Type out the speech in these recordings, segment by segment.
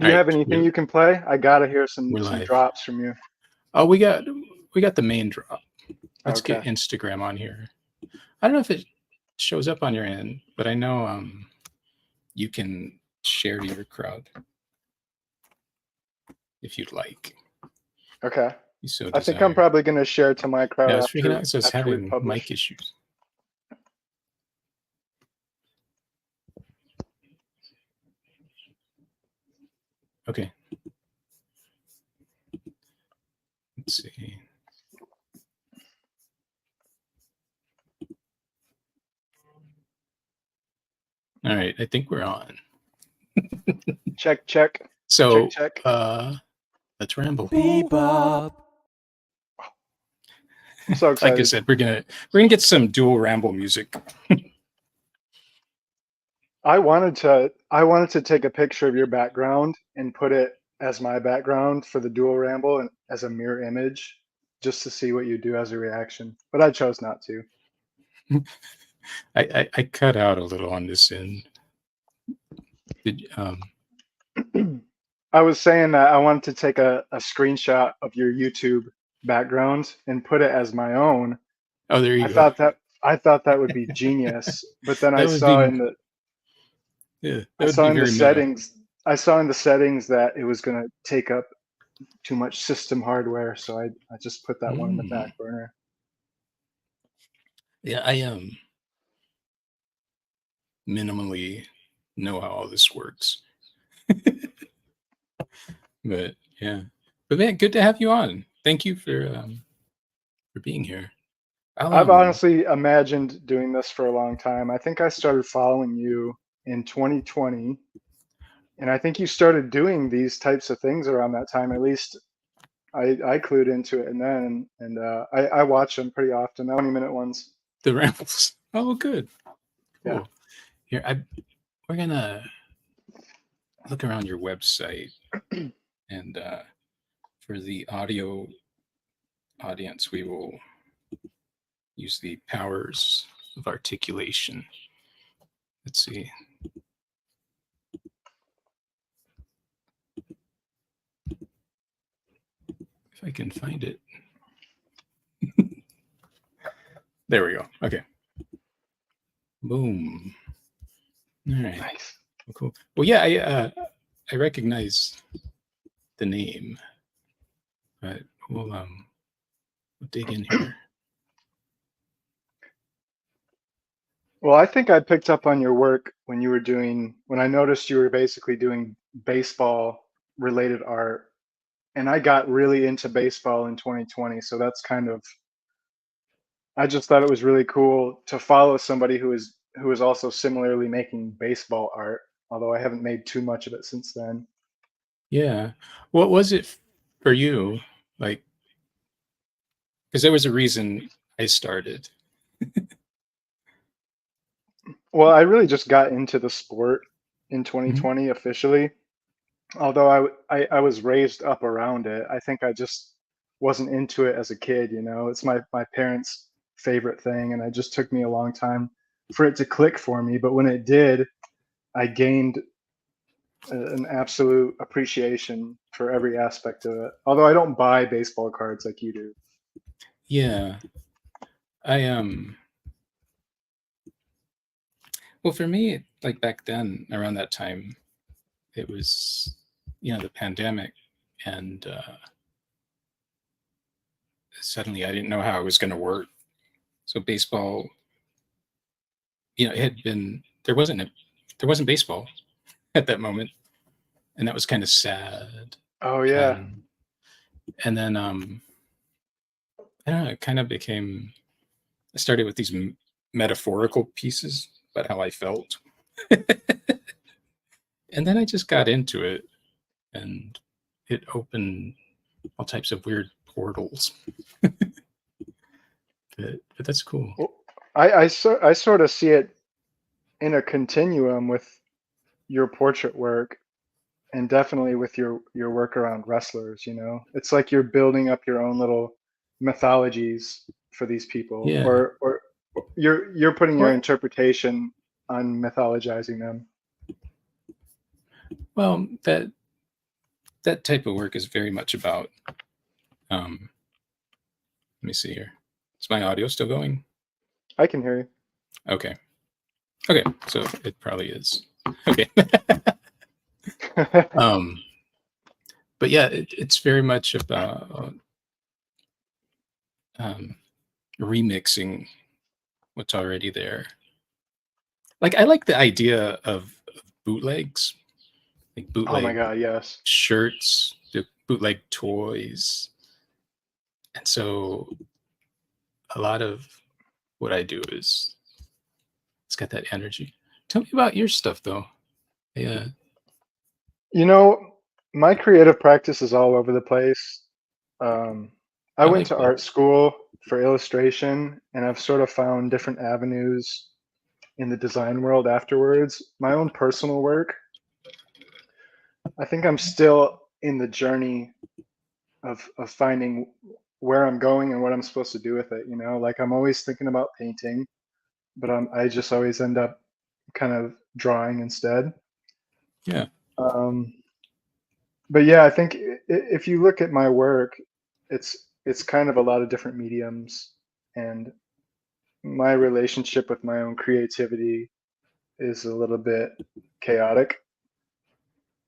Do All you right, have anything you can play? I gotta hear some we're live. drops from you. Oh, we got the main drop. Let's get Okay. Instagram on here. I don't know if it shows up on your end, but I know you can share to your crowd if you'd like. Okay. You so I think I'm desire. probably gonna share to my crowd Yeah, I was freaking out. So it's after we having publish. mic issues. Okay. Let's see. All right, I think we're on. Check, check. So Check. let's ramble. Bebop. I'm so excited. Like I said, we're gonna get some dual ramble music. I wanted to take a picture of your background and put it as my background for the dual ramble and as a mirror image, just to see what you do as a reaction. But I chose not to. I cut out a little on this end. Did I was saying that I wanted to take a screenshot of your YouTube background and put it as my own. Oh, there you I go. thought that would be genius, but then That would be that I would saw be in the very meta. settings that it was going to take up too much system hardware, so I just put that one in the back burner. Yeah, I minimally know how all this works. But yeah. But man, good to have you on. Thank you for being here. I've honestly imagined doing this for a long time. I think I started following you in 2020, and I think you started doing these types of things around that time. At least I clued into it, and then I watch them pretty often. The 20-minute ones. The rambles. Oh, good. Cool. Yeah. Here, we're gonna look around your website, and for the audio audience, we will use the powers of articulation. Let's see. If I can find it. There we go. Okay. Boom. All right. Nice. Well, cool. Well, yeah, I recognize the name, but we'll dig in here. Well, I think I picked up on your work when I noticed you were basically doing baseball related art, and I got really into baseball in 2020. So that's I just thought it was really cool to follow somebody who is also similarly making baseball art, although I haven't made too much of it since then. Yeah. What was it for you? Like, because there was a reason I started. Well, I really just got into the sport in 2020 officially, although I was raised up around it. I think I just wasn't into it as a kid, you know. It's my parents' favorite thing, and it just took me a long time for it to click for me. But when it did, I gained an absolute appreciation for every aspect of it. Although I don't buy baseball cards like you do. Yeah. I well, for me, like back then, around that time, it was, the pandemic, and suddenly I didn't know how it was going to work. So baseball, it had been there wasn't baseball at that moment, and that was kind of sad. Oh yeah. And then I don't know, it kind of became. I started with these metaphorical pieces about how I felt, and then I just got into it, and it opened all types of weird portals. but that's cool. Well, I sort of see it in a continuum with your portrait work and definitely with your work around wrestlers, you know. It's like you're building up your own little mythologies for these people, Yeah. or you're putting your Or- interpretation on mythologizing them. Well, that type of work is very much about. Let me see here. Is my audio still going? I can hear Okay. Okay. So it probably is. Okay. you. But yeah, it's very much about remixing what's already there. Like I like the idea of bootlegs, like Oh my bootleg God, yes. shirts, the bootleg toys, and so a lot of what I do is it's got that energy. Tell me about your stuff though. Yeah, You know, my creative practice is all over the place. Um, I I went like to that. art school for illustration, and I've sort of found different avenues in the design world afterwards. My own personal work, I think I'm still in the journey of finding where I'm going and what I'm supposed to do with it. You know, like I'm always thinking about painting, but I just always end up kind of drawing instead. Yeah. Um, but yeah, I think if you look at my work, it's kind of a lot of different mediums, and my relationship with my own creativity is a little bit chaotic.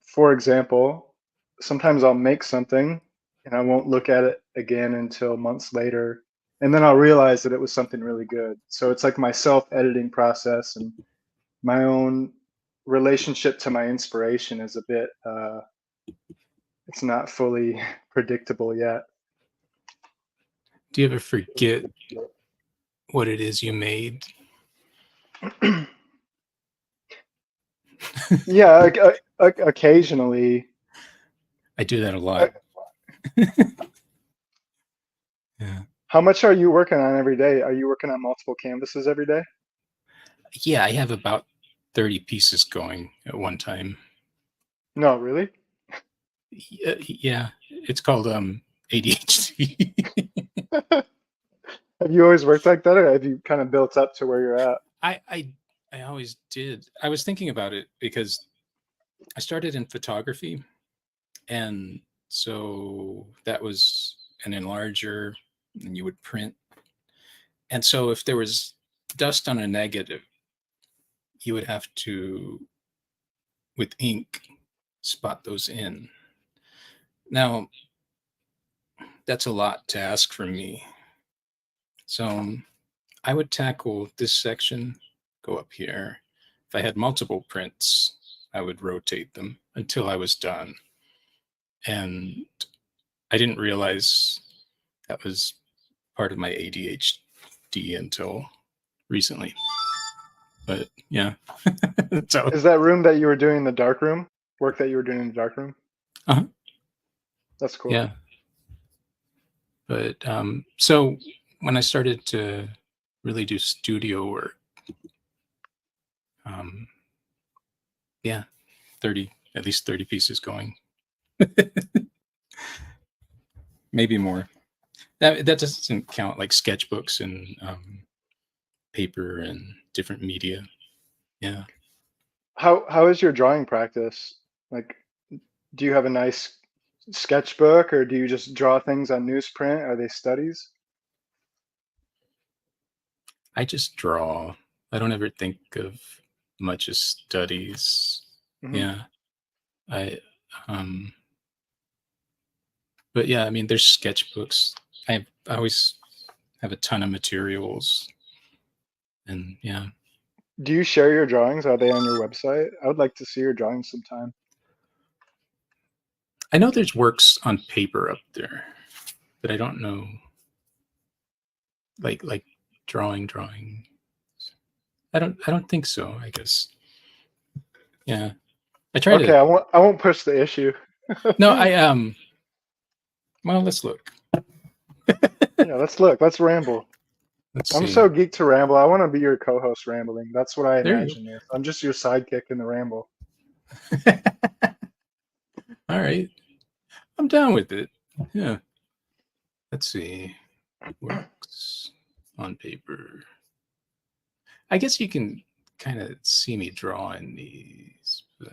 For example, sometimes I'll make something and I won't look at it again until months later, and then I'll realize that it was something really good. So it's like my self-editing process and my own relationship to my inspiration is a bit it's not fully predictable yet. Do you ever forget what it is you made? Yeah, occasionally. I do that a Uh, lot. Yeah. How much are you working on every day? Are you working on multiple canvases every day? Yeah, I have about 30 pieces going at one time. No, really? Yeah, it's called ADHD. Have you always worked like that, or have you kind of built up to where you're at? I, I I always did. I was thinking about it because I started in photography, and so that was an enlarger, and you would print. And so if there was dust on a negative, you would have to, with ink, spot those in. Now, that's a lot to ask from me. So I would tackle this section, go up here. If I had multiple prints, I would rotate them until I was done. And I didn't realize that was part of my ADHD until recently. But yeah, so Is that room that you were doing in the dark room? Work that you were doing in the dark room? uh That's cool. yeah. But so when I started to really do studio work, um, yeah, 30, at least 30 pieces going, maybe more. That doesn't count like sketchbooks and paper and different media. Yeah, How is your drawing practice? Like, do you have a nice sketchbook, or do you just draw things on newsprint? Are they studies? I just draw. I don't ever think of much as studies. Hmm. Yeah, I um, but yeah, I mean, there's sketchbooks. I always have a ton of materials, and yeah, Do you share your drawings? Are they on your website? I would like to see your drawings sometime. I know there's works on paper up there, but I don't know like drawing. I don't think so. I guess yeah. I try Okay, to. I won't push the issue. No, I. Well, let's look. Yeah, let's look. Let's ramble. Let's I'm see. so geeked to ramble. I want to be your co-host rambling. That's what I There you imagine this. I'm just your sidekick in the ramble. go. All right, I'm down with it. Yeah. Let's see. Works on paper. I guess you can kind of see me drawing these, but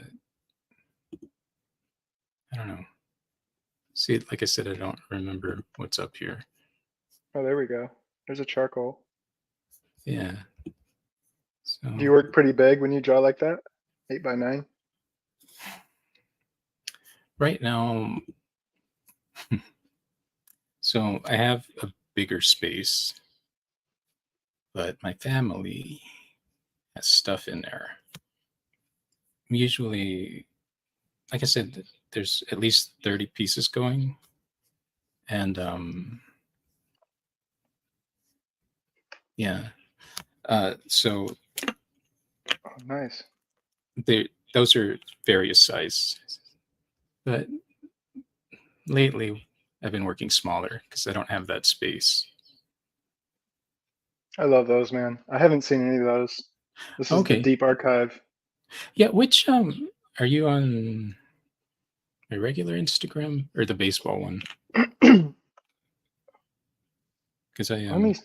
I don't know. See, like I said, I don't remember what's up here. Oh, there we go. There's a charcoal. Yeah. So Do you work pretty big when you draw like that? 8 by 9? right now, so I have a bigger space, but my family has stuff in there. Usually, like I said, there's at least 30 pieces going. And yeah. So Oh, nice. those are various sizes. But lately, I've been working smaller because I don't have that space. I love those, man. I haven't seen any of those. This is the Okay. deep archive. Yeah, which are you on my regular Instagram or the baseball one? Let Because I me.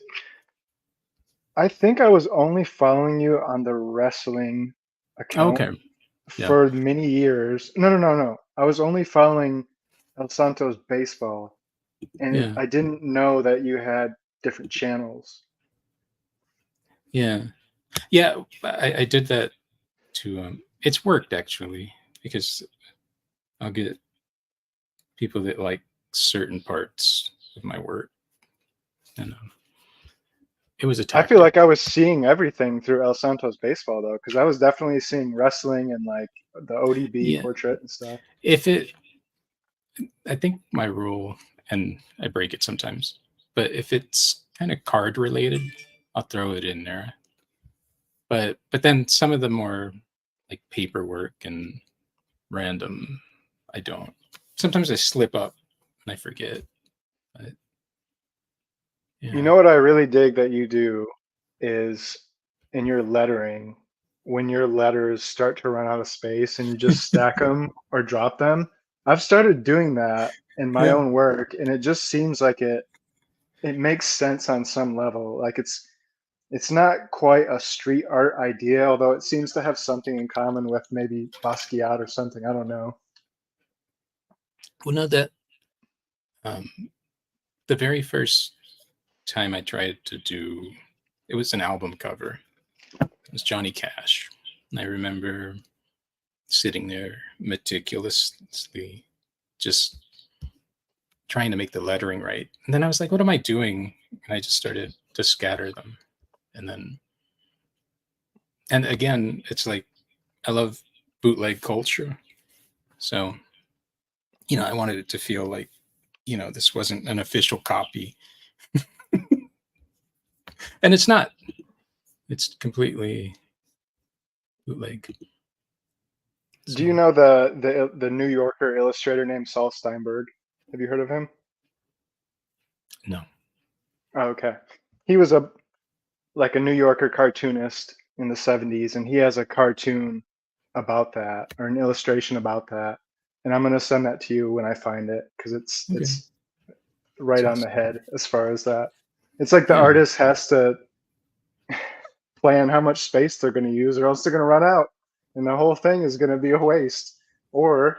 I think I was only following you on the wrestling oh, account okay. Yeah. for many years. No. I was only following El Santos baseball, and Yeah. I didn't know that you had different channels. Yeah. Yeah. I did that to it's worked actually because I'll get people that like certain parts of my work. And it was a I feel tactic. like I was seeing everything through El Santos baseball though, because I was definitely seeing wrestling and like the ODB Yeah. portrait and stuff. If it, I think my rule, and I break it sometimes, but if it's kind of card related, I'll throw it in there. But then some of the more like paperwork and random, I don't. Sometimes I slip up and I forget. But You yeah. know what I really dig that you do is in your lettering, when your letters start to run out of space and you just stack them or drop them. I've started doing that in my Yeah. own work, and it just seems like it makes sense on some level. Like it's not quite a street art idea, although it seems to have something in common with maybe Basquiat or something. I don't know. Well, no, that um, the very first time I tried to do, it was an album cover. It was Johnny Cash. And I remember sitting there meticulously, just trying to make the lettering right. And then I was like, what am I doing? And I just started to scatter them. And then, and again, it's like, I love bootleg culture. So, I wanted it to feel like, this wasn't an official copy. And it's not, it's completely bootleg. Do you So, know the New Yorker illustrator named Saul Steinberg? Have you heard of him? no. Oh, okay. He was a New Yorker cartoonist in the 70s, and he has a cartoon about that or an illustration about that. And I'm gonna send that to you when I find it because it's Okay. it's right So, on the head as far as that. It's like the yeah. artist has to plan how much space they're going to use, or else they're going to run out, and the whole thing is going to be a waste. Or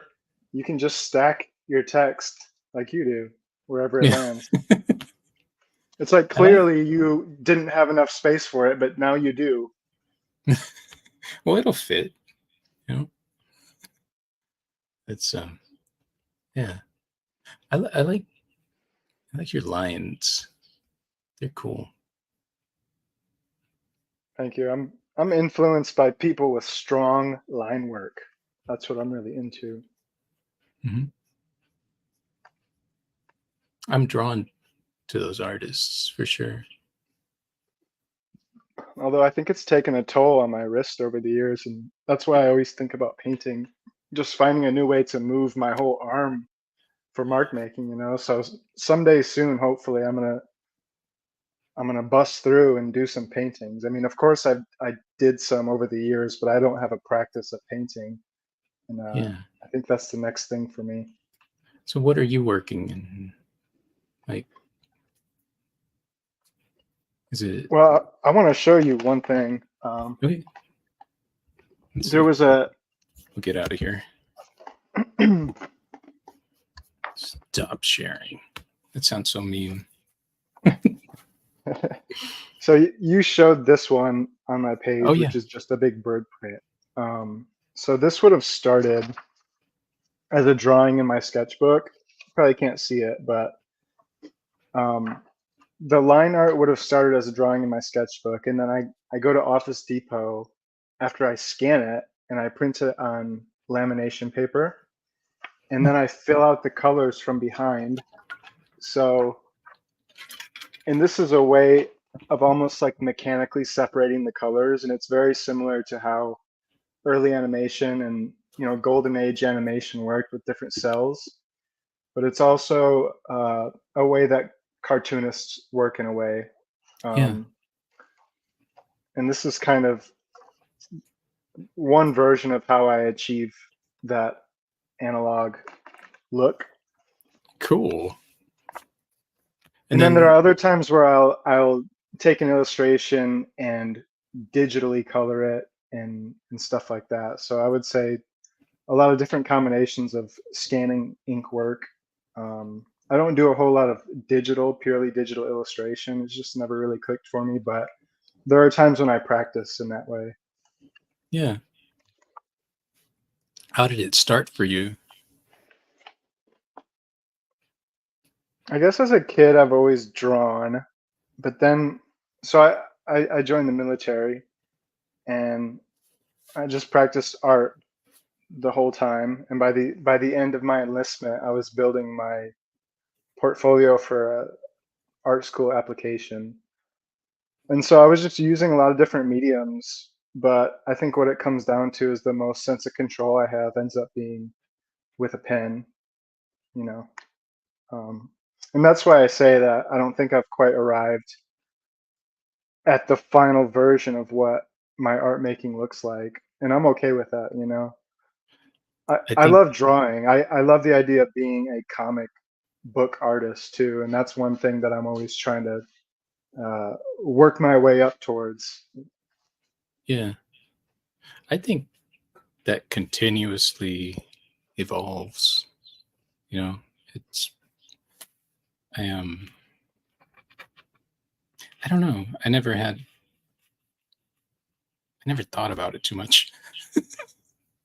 you can just stack your text like you do wherever it Yeah. lands. It's like I like, clearly you didn't have enough space for it, but now you do. well, it'll fit, you know, it's, yeah. I like your lines. They're cool. Thank you. I'm influenced by people with strong line work. That's what I'm really into. Hmm. I'm drawn to those artists for sure. Although I think it's taken a toll on my wrist over the years, and that's why I always think about painting, just finding a new way to move my whole arm for mark making, So someday soon, hopefully, I'm gonna bust through and do some paintings. I mean, of course, I did some over the years, but I don't have a practice of painting, and Yeah. I think that's the next thing for me. So what are you working in? Like, is it Well, I want to show you one thing. okay? Let's There see. was a We'll get out of here. Stop sharing. That sounds so mean. So you showed this one on my Oh page, yeah. which is just a big bird print. So this would have started as a drawing in my sketchbook. Probably can't see it, but um, the line art would have started as a drawing in my sketchbook, and then I go to Office Depot after I scan it and I print it on lamination paper, and then I fill out the colors from behind. So, and this is a way of almost like mechanically separating the colors, and it's very similar to how early animation and golden age animation worked with different cells. But it's also a way that cartoonists work in a way. Yeah. And this is kind of one version of how I achieve that analog look. Cool. And then there are other times where I'll take an illustration and digitally color it and stuff like that. So I would say a lot of different combinations of scanning ink work. I don't do a whole lot of purely digital illustration. It's just never really clicked for me, but there are times when I practice in that way. Yeah. How did it start for you? I guess as a kid, I've always drawn, but then, so I joined the military and I just practiced art the whole time. And by the end of my enlistment, I was building my portfolio for a art school application. And so I was just using a lot of different mediums, but I think what it comes down to is the most sense of control I have ends up being with a pen, you know. And that's why I say that I don't think I've quite arrived at the final version of what my art making looks like. And I'm okay with that, you know. I I think love drawing. I love the idea of being a comic book artist too. And that's one thing that I'm always trying to work my way up towards. yeah. I think that continuously evolves. You know, it's I I don't know. I never thought about it too much.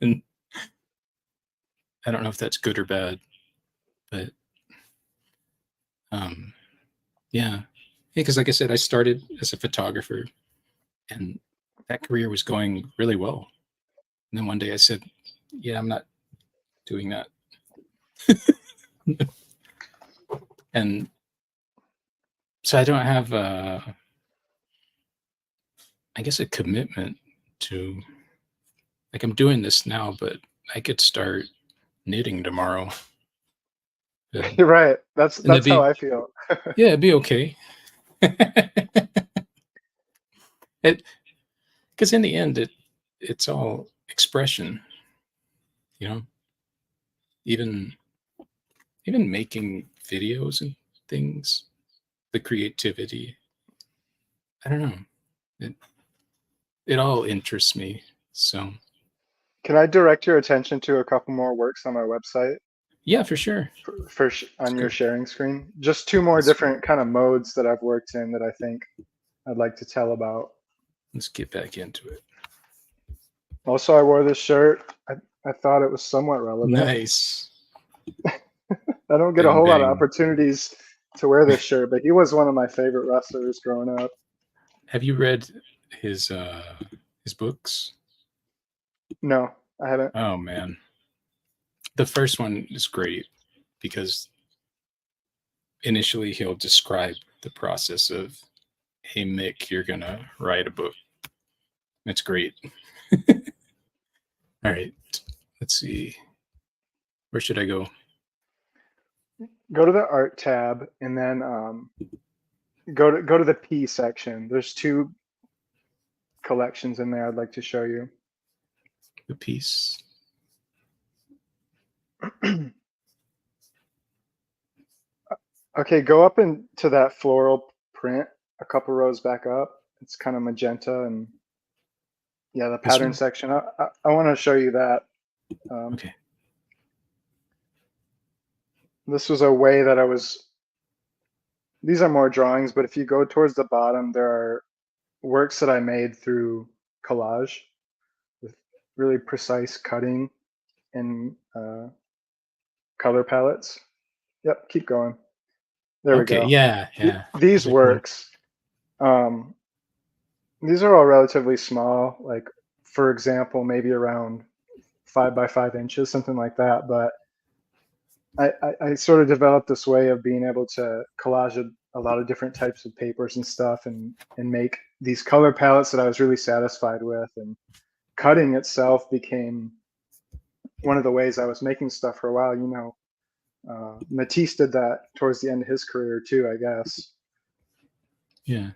And I don't know if that's good or bad, but um yeah. Because like I said, I started as a photographer and that career was going really well. And then one day I said, yeah, I'm not doing that. And so I don't have I guess a commitment to, like, I'm doing this now, but I could start knitting tomorrow. And, You're right. and that'd That's how be, I feel. yeah, it'd be okay. It, because in the end, it's all expression, you know, even, even making videos and things, the creativity, I don't know. It, it all interests me. So Can I direct your attention to a couple more works on my website yeah, for sure. Let's on your go. sharing screen? Just two more Let's, different kind of modes that I've worked in that I think I'd like to tell about. let's get back into it. Also, I wore this shirt. I thought it was somewhat relevant. Nice. I don't get a Bang, whole lot of bang. opportunities to wear this shirt, but he was one of my favorite wrestlers growing up. Have you read his books? No, I haven't. Oh man. The first one is great because initially he'll describe the process of, hey Mick, you're gonna write a book. It's great. All right. Let's see. Where should I go? Go to the art tab and then go to the P section. There's two collections in there I'd like to show you. The piece. Okay, go up into that floral print a couple rows back up. It's kind of magenta and yeah, the This pattern one? section. I want to show you that. Um, Okay. this was a way that I was. These are more drawings, but if you go towards the bottom, there are works that I made through collage with really precise cutting and color palettes. Yep, keep going. There we Okay, go. yeah, yeah. These Very cool. works, um, these are all relatively small, like for example, maybe around 5 by 5 inches, something like that. But I sort of developed this way of being able to collage a lot of different types of papers and stuff and make these color palettes that I was really satisfied with. And cutting itself became one of the ways I was making stuff for a while. Matisse did that towards the end of his career too, I guess. Yeah,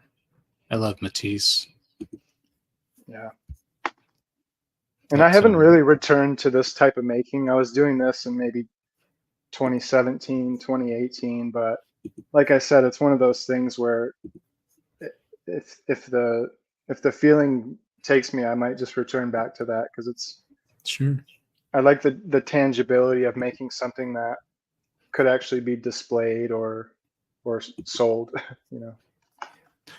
I love Matisse. Yeah. And I That's haven't really returned to this type of making. I was doing this in maybe 2017, 2018, but like I said, it's one of those things where if the feeling takes me, I might just return back to that because it's sure. I like the tangibility of making something that could actually be displayed or sold, you know.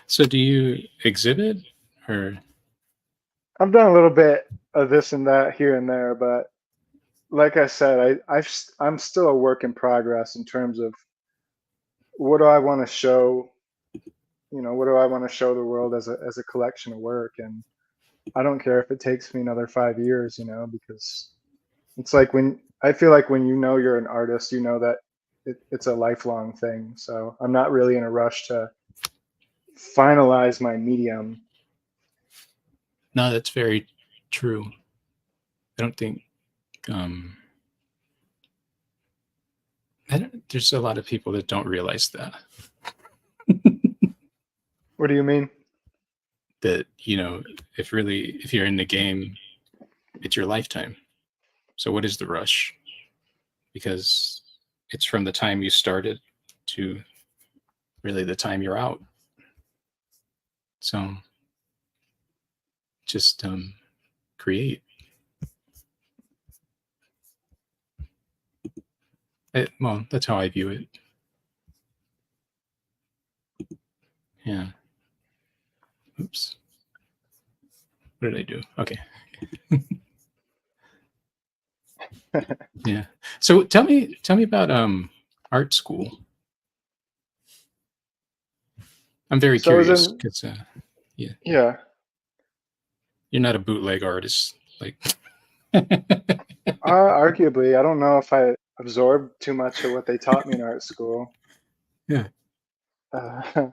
So do you exhibit or I've done a little bit of this and that here and there, but like I said, I'm still a work in progress in terms of what do I want to show, what do I want to show the world as a collection of work. And I don't care if it takes me another 5 years, because it's like when I feel like when you're an artist, you know that it's a lifelong thing. So I'm not really in a rush to finalize my medium. no, that's very true. I don't think um there's a lot of people that don't realize that. What do you mean? That, if you're in the game, it's your lifetime. So what is the rush? Because it's from the time you started to really the time you're out. So just create. Well, that's how I view it. Yeah. Oops. What did I do? Okay. Yeah. So tell me about art school. I'm very So I was curious in, because yeah, yeah, you're not a bootleg artist. Like, arguably, I don't know if I absorbed too much of what they taught me in art school. yeah. Uh,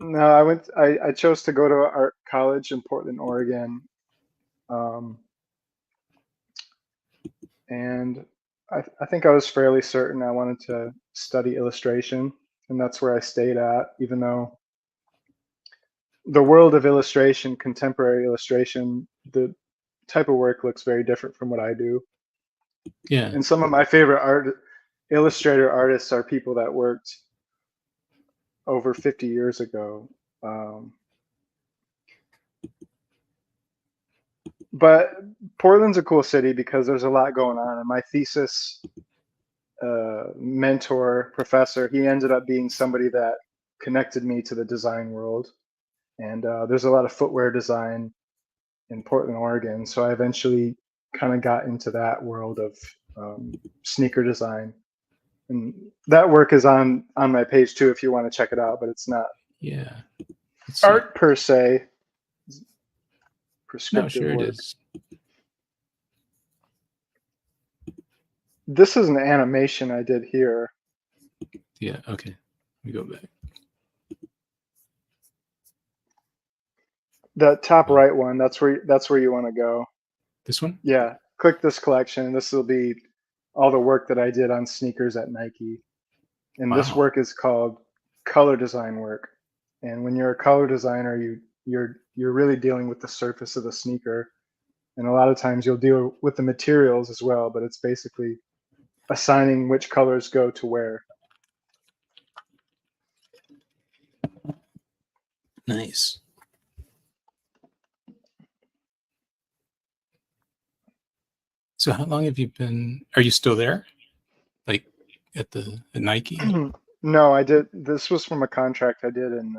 no, I chose to go to art college in Portland, Oregon. Um, and I think I was fairly certain I wanted to study illustration, and that's where I stayed at, even though the world of illustration, contemporary illustration, the type of work looks very different from what I do. Yeah. And some of my favorite illustrator artists are people that worked over 50 years ago. Um, but Portland's a cool city because there's a lot going on. And my thesis mentor, professor, he ended up being somebody that connected me to the design world. And there's a lot of footwear design in Portland, Oregon. So I eventually kind of got into that world of sneaker design. And that work is on my page too if you want to check it out, but it's not Yeah. Let's see. art per se, No, prescriptive sure it work. is. This is an animation I did here. Yeah. Okay. Let me go back. That top Oh, right one, that's where you want to go. this one? Yeah, click this collection. This will be all the work that I did on sneakers at Nike. And this Wow. work is called color design work. And when you're a color designer, you're really dealing with the surface of the sneaker. And a lot of times you'll deal with the materials as well, but it's basically assigning which colors go to where. Nice. So how long have you been? Are you still there? like at Nike? No, I did. This was from a contract I did in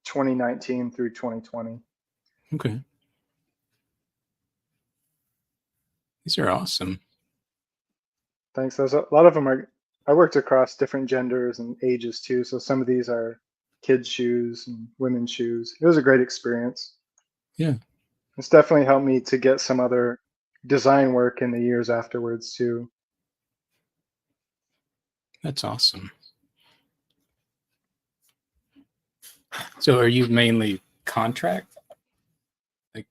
2019 through 2020. Okay, these are awesome. Thanks. There's a lot of them are. I worked across different genders and ages too, so some of these are kids' shoes and women's shoes. It was a great experience. Yeah, It's definitely helped me to get some other design work in the years afterwards too. that's awesome. So, are you mainly contract? Like,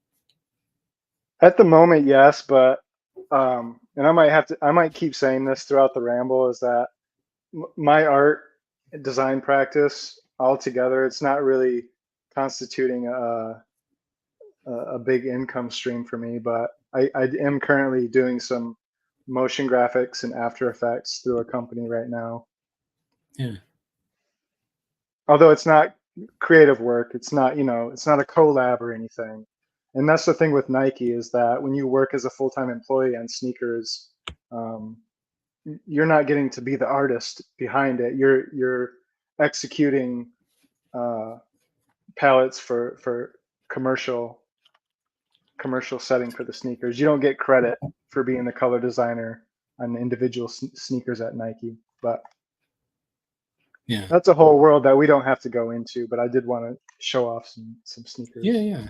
At the moment, yes, but and I might keep saying this throughout the ramble is that my art design practice altogether, it's not really constituting a big income stream for me, but I am currently doing some motion graphics and After Effects through a company right now. yeah, Although it's not creative work, it's not, it's not a collab or anything. And that's the thing with Nike is that when you work as a full-time employee on sneakers, um, you're not getting to be the artist behind it. You're executing uh, palettes for commercial commercial setting for the sneakers. You don't get credit for being the color designer on the individual sneakers at Nike. But yeah, that's a whole world that we don't have to go into. But I did want to show off some yeah, sneakers. yeah.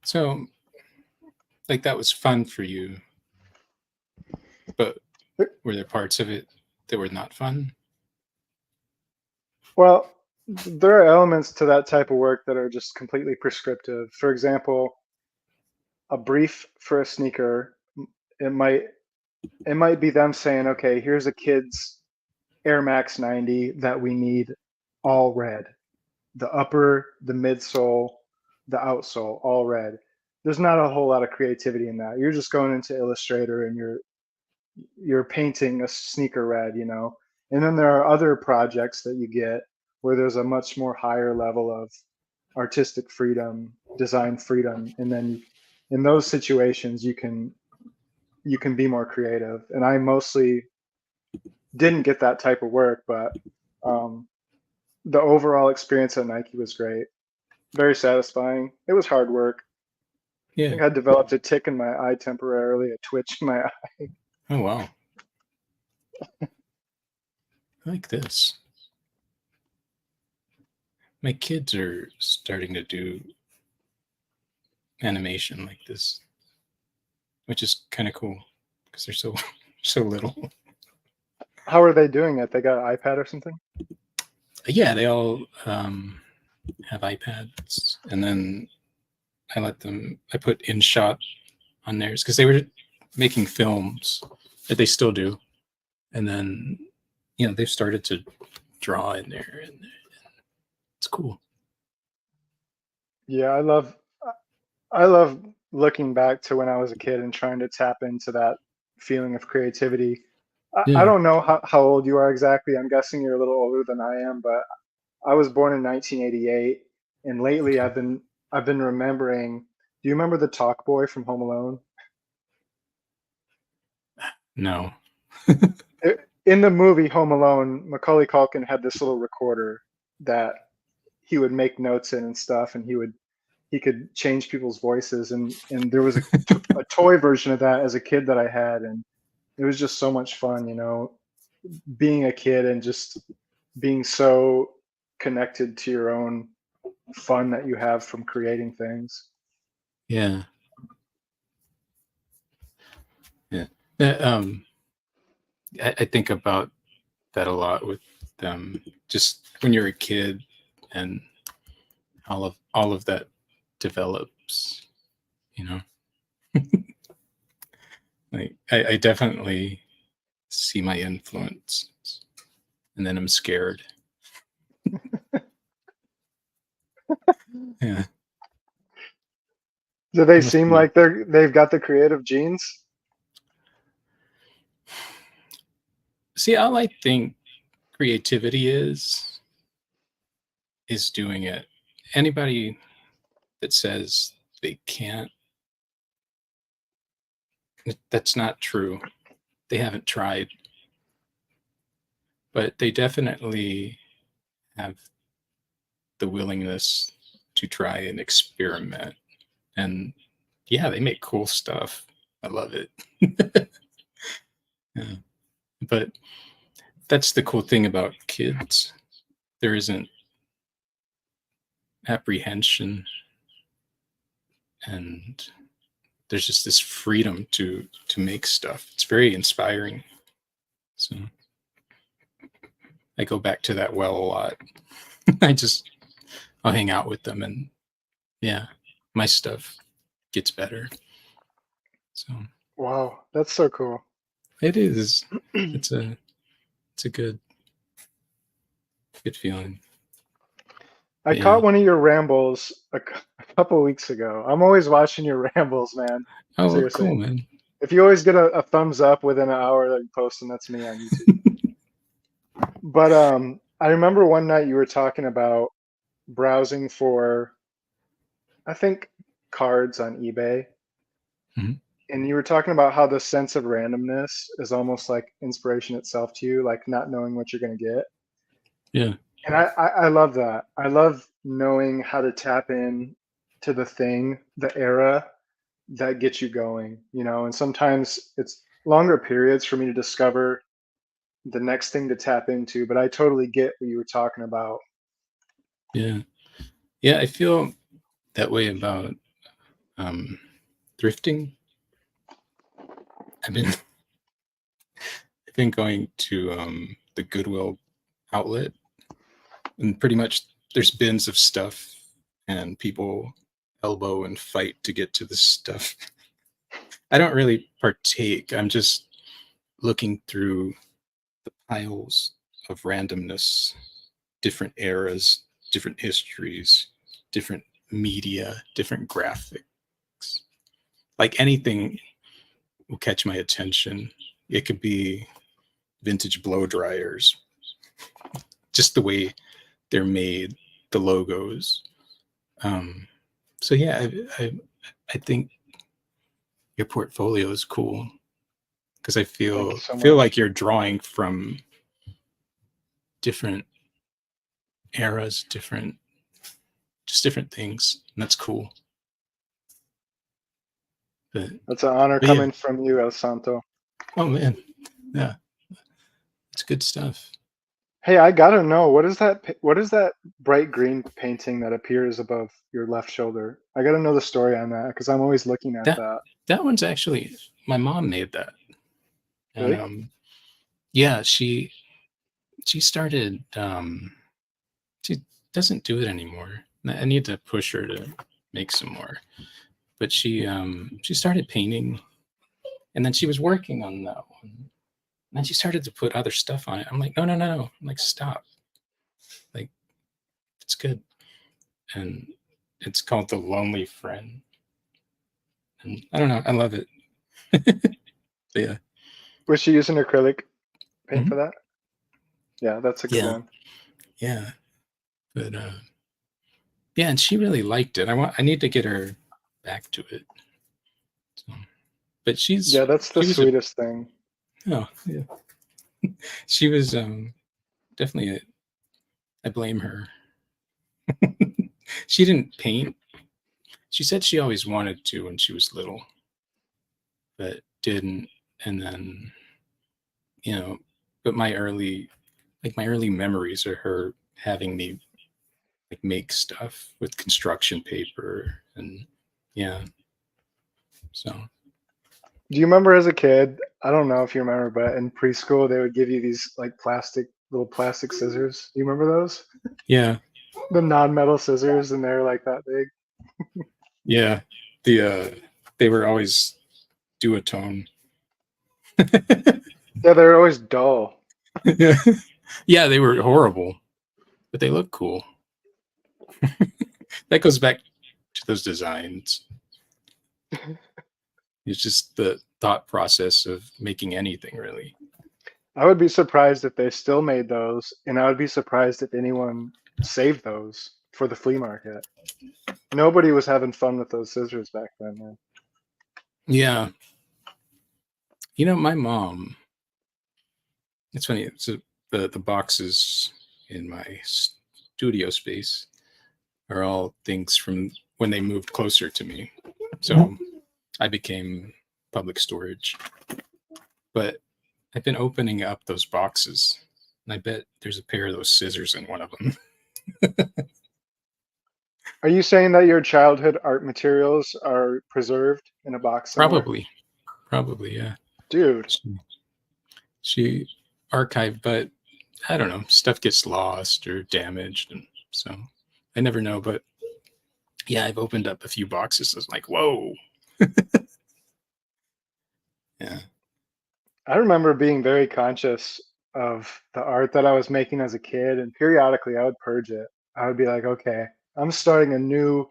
So, like, that was fun for you, but were there parts of it that were not fun? Well, there are elements to that type of work that are just completely prescriptive. For example, a brief for a sneaker, it might it might be them saying, okay, here's a kid's Air Max 90 that we need all red. The upper, the midsole, the outsole, all red. There's not a whole lot of creativity in that. You're just going into Illustrator and you're painting a sneaker red. And then there are other projects that you get where there's a much more higher level of artistic freedom, design freedom, and then in those situations you can be more creative. And I mostly didn't get that type of work, but um, the overall experience at Nike was great. Very satisfying. It was hard work. I Yeah. think I developed a tick in my eye temporarily, a twitch in my eye. Oh wow, I like this. My kids are starting to do animation like this, which is kind of cool because they're so so little. How are they doing it? They got an iPad or something? Yeah, they all have iPads, and then I put InShot on theirs because they were making films that they still do, and then they've started to draw in there, and it's cool. Yeah, I love looking back to when I was a kid and trying to tap into that feeling of creativity. I Yeah. don't know how old you are exactly. I'm guessing you're a little older than I am, but I was born in 1988, and lately Okay. I've been remembering. Do you remember the Talk Boy from Home Alone? No. In the movie Home Alone, Macaulay Culkin had this little recorder that he would make notes in and stuff, and he could change people's voices, and there was a toy version of that as a kid that I had, and it was just so much fun, being a kid and just being so connected to your own fun that you have from creating things. Yeah. Yeah. That, I think about that a lot with them. Just when you're a kid and all of that develops, you know. Like I definitely see my influence, and then I'm scared. Yeah. Do they I must seem be. like they've got the creative genes? See, all I think creativity is doing it. Anybody that says they can't That's not true. They haven't tried, but they definitely have the willingness to try and experiment. And yeah, they make cool stuff. I love it. Yeah. But that's the cool thing about kids. There isn't apprehension, and there's just this freedom to make stuff. It's very inspiring. So I go back to that well a lot. I'll hang out with them, and yeah, my stuff gets better. So Wow, that's so cool. it is. It's a good feeling. I Yeah. caught one of your rambles a couple weeks ago. I'm always watching your rambles, man. Oh, Seriously. cool, man. If you always get a thumbs up within an hour that you post, and that's me on YouTube. But I remember one night you were talking about browsing for, I think, cards on eBay. Mhm. And you were talking about how the sense of randomness is almost like inspiration itself to you, like not knowing what you're going to get. Yeah. And I love that. I love knowing how to tap in to the thing, the era that gets you going, you know, and sometimes it's longer periods for me to discover the next thing to tap into, but I totally get what you were talking about. Yeah. Yeah. I feel that way about um, thrifting. I've been I've been going to the Goodwill outlet, and pretty much there's bins of stuff, and people elbow and fight to get to the stuff. I don't really partake. I'm just looking through the piles of randomness, different eras, different histories, different media, different graphics. Like anything will catch my attention. It could be vintage blow dryers, just the way they're made, the logos. Um, so yeah, I think your portfolio is cool because I Thank you feel so feel much. like you're drawing from different eras, different things, and that's cool. But, That's an honor but yeah, coming from you, El Santo. oh man, yeah, it's good stuff. Hey, I gotta know, what is that bright green painting that appears above your left shoulder? I gotta know the story on that because I'm always looking at That that. that one's actually my mom made that, and Really? yeah, she started. She doesn't do it anymore. I need to push her to make some more. But she started painting, and then she was working on that one. And then she started to put other stuff on it. I'm like, no, no, no. I'm like, stop. Like, it's good. And it's called The Lonely Friend. And I don't know. I love it. So, yeah. Was she using acrylic paint Mhm. for that? Yeah, that's a good Yeah. one. Yeah. But yeah, and she really liked it. I need to get her back to it. So, but Yeah, that's the she was a sweetest thing. oh yeah. She was definitely I blame her. She didn't paint. She said she always wanted to when she was little, but didn't. And then, you know, but my early memories are her having me like make stuff with construction paper and yeah. So Do you remember as a kid? I don't know if you remember, but in preschool they would give you these like little plastic scissors. Do you remember those? yeah, The non-metal scissors, and they're like that big. yeah. The they were always duotone. Yeah, they're always dull. Yeah. Yeah, they were horrible, but they look cool. That goes back to those designs. It's just the thought process of making anything really. I would be surprised if they still made those, and I would be surprised if anyone saved those for the flea market. Nobody was having fun with those scissors back then, man. Yeah. My mom, it's funny. So the boxes in my studio space are all things from when they moved closer to me. So I became public storage. But I've been opening up those boxes, and I bet there's a pair of those scissors in one of them. Are you saying that your childhood art materials are preserved in a box somewhere? Probably, probably, yeah. Dude, She archived, but I don't know, stuff gets lost or damaged, and so I never know. But yeah, I've opened up a few boxes. I was like, whoa, yeah, I remember being very conscious of the art that I was making as a kid, and periodically I would purge it. I would be like, okay, I'm starting a new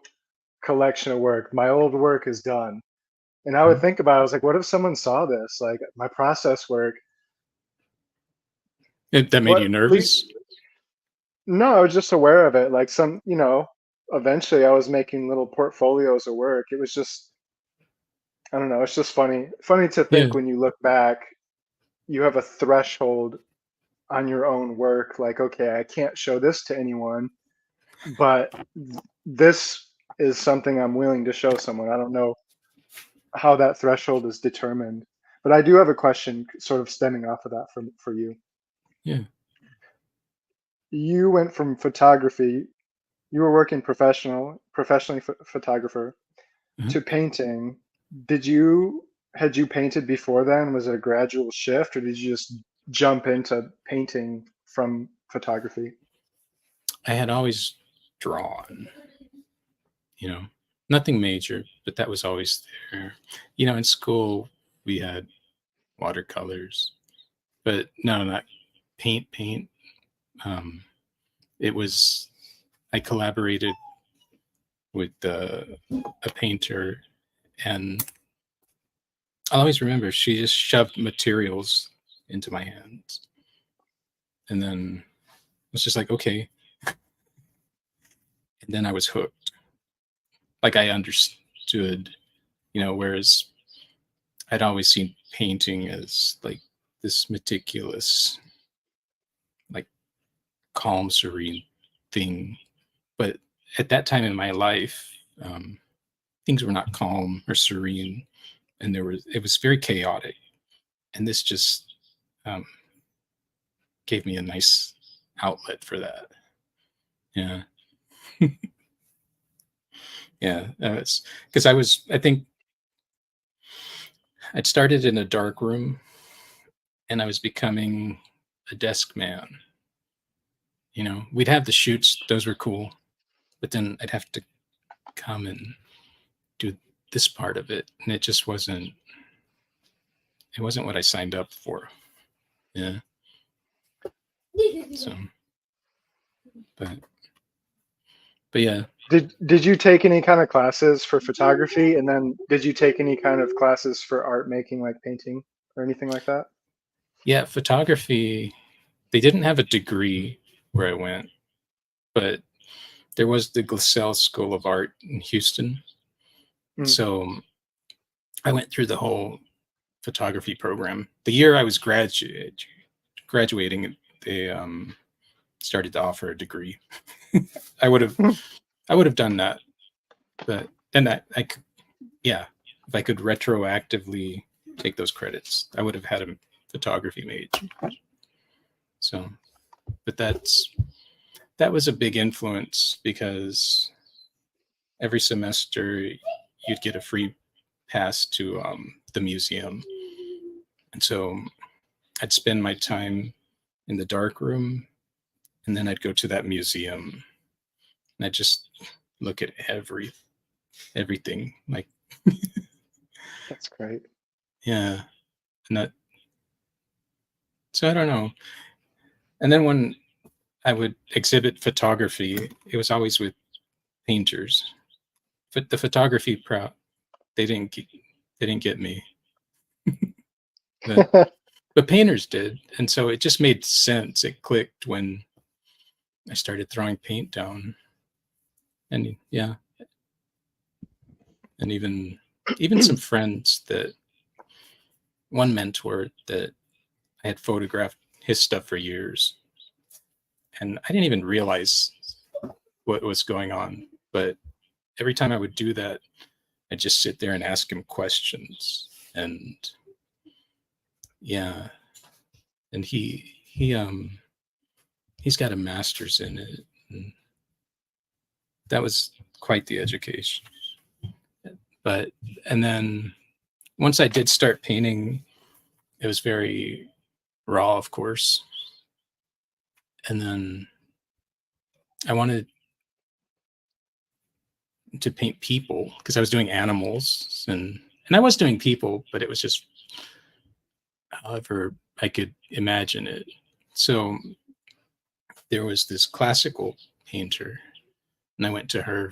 collection of work. My old work is done. And I would Mhm. think about it, I was like, what if someone saw this? Like my process work. That made you What please nervous. no, I was just aware of it. Like eventually I was making little portfolios of work. It was just I don't know, it's just funny. Funny to Yeah, think when you look back, you have a threshold on your own work, like, okay, I can't show this to anyone, but this is something I'm willing to show someone. I don't know how that threshold is determined. But I do have a question sort of stemming off of that for you. yeah. You went from photography, you were working professionally photographer Uh-huh. to painting. Did you had you painted before then? Was it a gradual shift or did you just jump into painting from photography? I had always drawn, you know, nothing major, but that was always there. In school we had watercolors, but no, not paint. Um, it was I collaborated with a painter, and I'll always remember she just shoved materials into my hands, and then it's just like okay, and then I was hooked. Like I understood, whereas I'd always seen painting as like this meticulous, like calm, serene thing. But at that time in my life, things were not calm or serene, and it was very chaotic. And this just um, gave me a nice outlet for that. Yeah, yeah. It's because I think I'd started in a dark room, and I was becoming a desk man. We'd have the shoots; those were cool. But then I'd have to come and do this part of it, and it just wasn't. It wasn't what I signed up for. Yeah. So, but but yeah, Did you take any kind of classes for photography, and then did you take any kind of classes for art making, like painting or anything like that? yeah. Photography. They didn't have a degree where I went, but there was the Glassell School of Art in Houston. Mm. So I went through the whole photography program. The year I was graduating, they started to offer a degree. I would have I would have done that, but then that I could, yeah, if I could retroactively take those credits, I would have had a photography major. So, but that was a big influence because every semester you'd get a free pass to the museum, and so I'd spend my time in the dark room, and then I'd go to that museum, and I'd just look at everything. Like, That's great. yeah, and that. So I don't know. And then when I would exhibit photography, it was always with painters. But the photography proud, they didn't get, they didn't get me, but painters did, and so it just made sense. It clicked when I started throwing paint down, and yeah, and even some friends that one mentor that I had photographed his stuff for years, and I didn't even realize what was going on. But every time I would do that, I'd just sit there and ask him questions, and yeah, and he's got a master's in it. And that was quite the education. But and then once I did start painting, it was very raw, of course. And then I wanted to paint people because I was doing animals and I was doing people, but it was just however I could imagine it. So there was this classical painter, and I went to her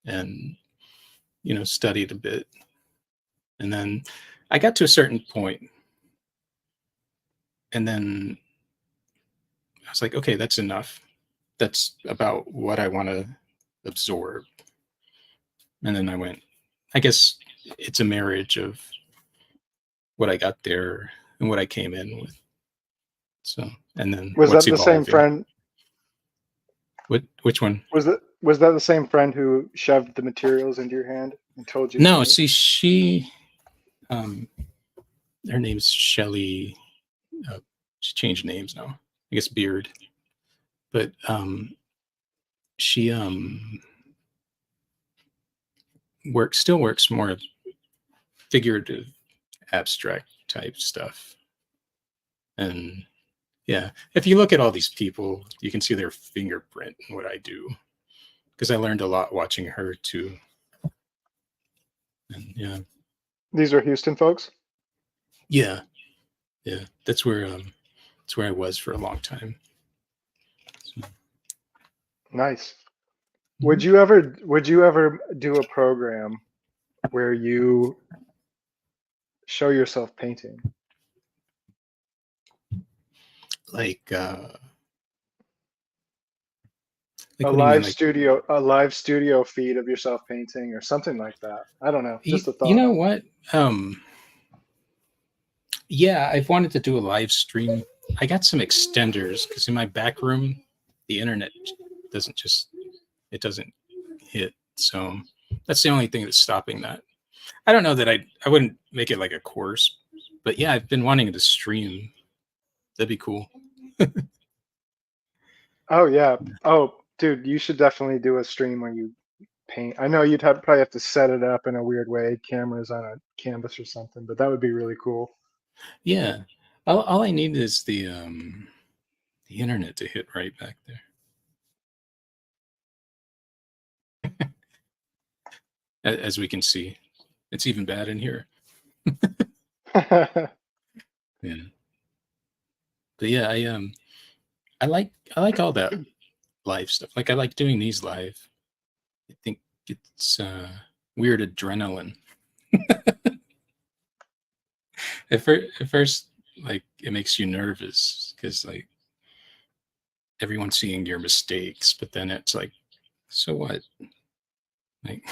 and studied a bit, and then I got to a certain point, and then I was like, okay, that's enough. That's about what I want to absorb. And then I went, I guess it's a marriage of what I got there and what I came in with. So, and then Was what's that the same evolving. friend? Which one? Was that the same friend who shoved the materials into your hand and told you to No, paint? see, she, um, her name's Shelly. She changed names now. I guess Beard. But she still works more figurative, abstract type stuff. And yeah, if you look at all these people, you can see their fingerprint in what I do. Because I learned a lot watching her too. And yeah. These are Houston folks? Yeah. Yeah. That's where I was for a long time. So. Nice. Mm-hmm. Would you ever do a program where you show yourself painting? Like A what do you mean? a live studio feed of yourself painting or something like that. I don't know. Just a you thought. know what? Yeah, I've wanted to do a live stream. I got some extenders because in my back room, the internet doesn't hit. So that's the only thing that's stopping that. I don't know that I wouldn't make it like a course, but yeah, I've been wanting to stream. That'd be cool. Oh yeah. Oh, dude, you should definitely do a stream where you paint. I know probably have to set it up in a weird way, cameras on a canvas or something, but that would be really cool. Yeah, all I need is the internet to hit right back there. As we can see, it's even bad in here. Yeah, but yeah, I like all that live stuff. Like I like doing these live. I think it's weird adrenaline. At first, like it makes you nervous because like everyone's seeing your mistakes, but then it's like, so what? Like,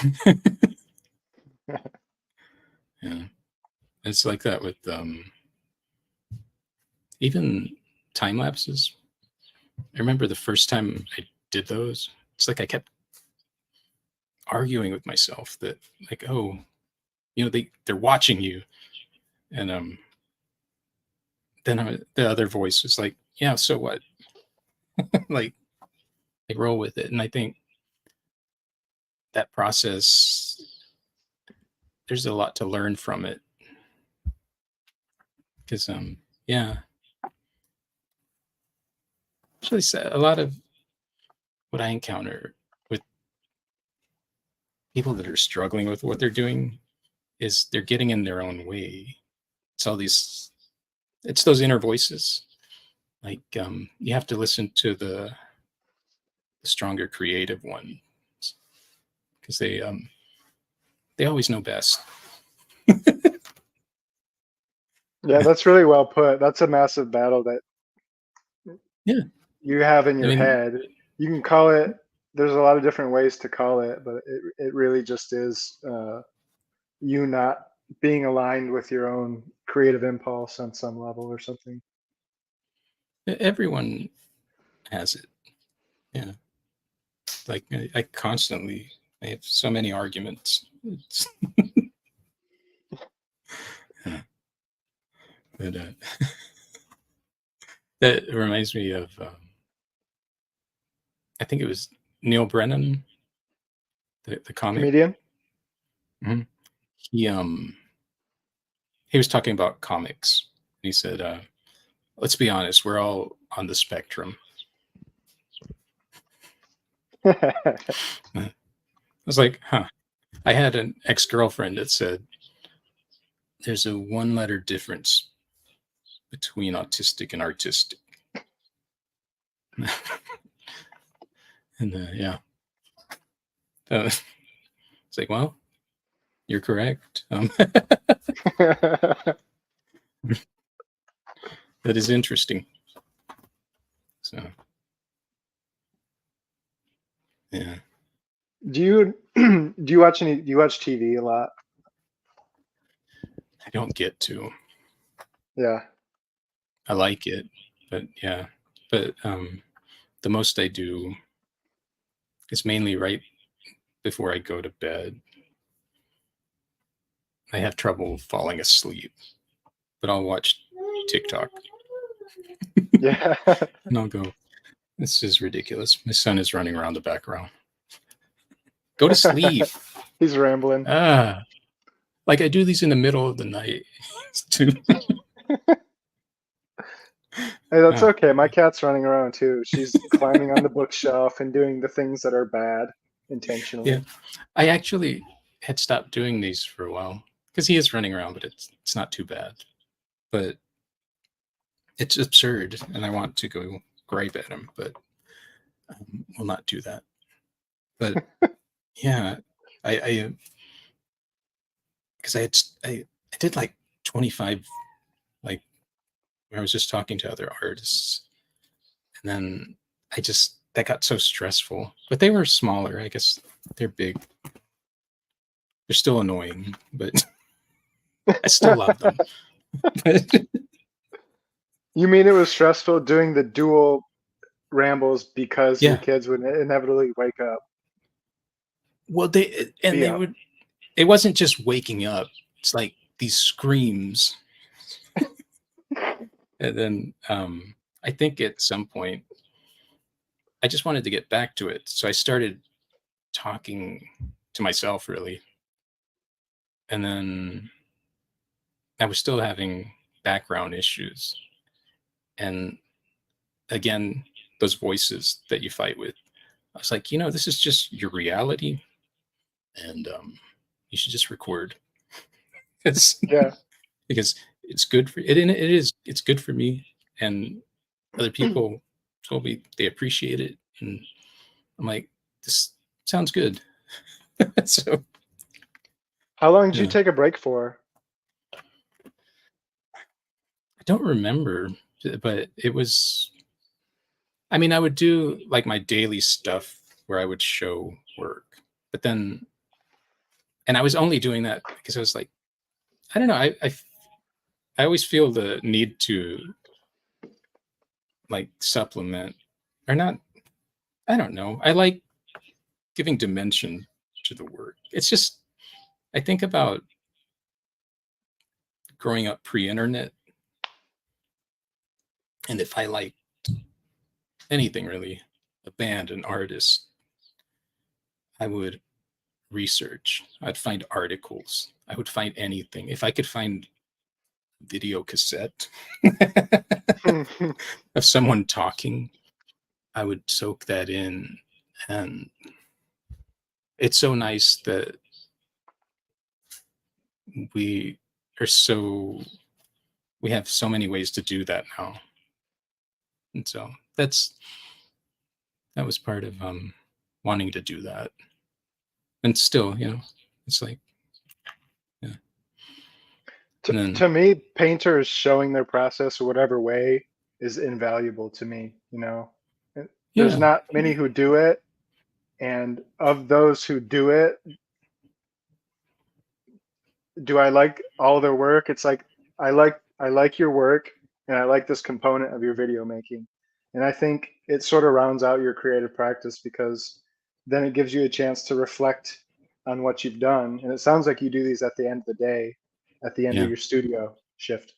yeah, it's like that with even time lapses. I remember the first time I did those. It's like I kept arguing with myself that like, oh, they're watching you, and then the other voice was like, yeah, so what? like roll with it. And I think that process, there's a lot to learn from it because yeah, actually a lot of what I encounter with people that are struggling with what they're doing is they're getting in their own way. It's those inner voices. Like you have to listen to the stronger creative ones because they always know best. Yeah, that's really well put. That's a massive battle that Yeah, you have in I your mean, head. You can call it. There's a lot of different ways to call it, but it really just is you not being aligned with your own creative impulse on some level or something. Everyone has it. Yeah. Like I constantly, I have so many arguments. Yeah. But that reminds me of, I think it was Neil Brennan, the comic. Comedian? Mhm. He he was talking about comics. He said, "Let's be honest, we're all on the spectrum." I was like, "Huh." I had an ex-girlfriend that said, "There's a one-letter difference between autistic and artistic." And yeah, it's like, well, you're correct. That is interesting. So, yeah, Do you do you watch any? Do you watch TV a lot? I don't get to. Yeah. I like it, but yeah, but the most I do is mainly right before I go to bed. I have trouble falling asleep, but I'll watch TikTok Yeah. and I'll go, this is ridiculous. My son is running around the background. Go to sleep. He's rambling. Ah, like I do these in the middle of the night. Too. Hey, that's okay. My cat's running around too. She's climbing on the bookshelf and doing the things that are bad Yeah, intentionally. I actually had stopped doing these for a while because he is running around, but it's not too bad. But it's absurd, and I want to go gripe at him, but will not do that. But yeah, I because I did like 25, like I was just talking to other artists, and then I just that got so stressful. But they were smaller. I guess they're big. They're still annoying, but I still love them. You mean it was stressful doing the dual rambles because your Yeah. kids would inevitably wake up, Well, be they up? would. It wasn't just waking up. It's like these screams, and then I think at some point I just wanted to get back to it, so I started talking to myself really, and then I was still having background issues, and again, those voices that you fight with. I was like, this is just your reality, and you should just record. It's Yeah. because it's good for it, and it is. It's good for me, and other people told me they appreciate it, and I'm like, this sounds good. So How long did you yeah, take a break for? I don't remember, but it was. I mean, I would do like my daily stuff where I would show work, but then, and I was only doing that because I was like, I don't know, I always feel the need to like supplement or not. I don't know. I like giving dimension to the work. It's just I think about growing up pre-internet, and if I like anything really, a band, an artist, I would research. I'd find articles. I would find anything. If I could find video cassette of someone talking, I would soak that in. And it's so nice that we are so we have so many ways to do that now. And so that was part of wanting to do that. And still, it's like yeah. to, And then to me, painters showing their process whatever way is invaluable to me. There's yeah, not many who do it, and of those who do it, do I like all their work? It's like I like your work, and I like this component of your video making. And I think it sort of rounds out your creative practice because then it gives you a chance to reflect on what you've done. And it sounds like you do these at the end of the day, at the end of Yeah. your studio shift.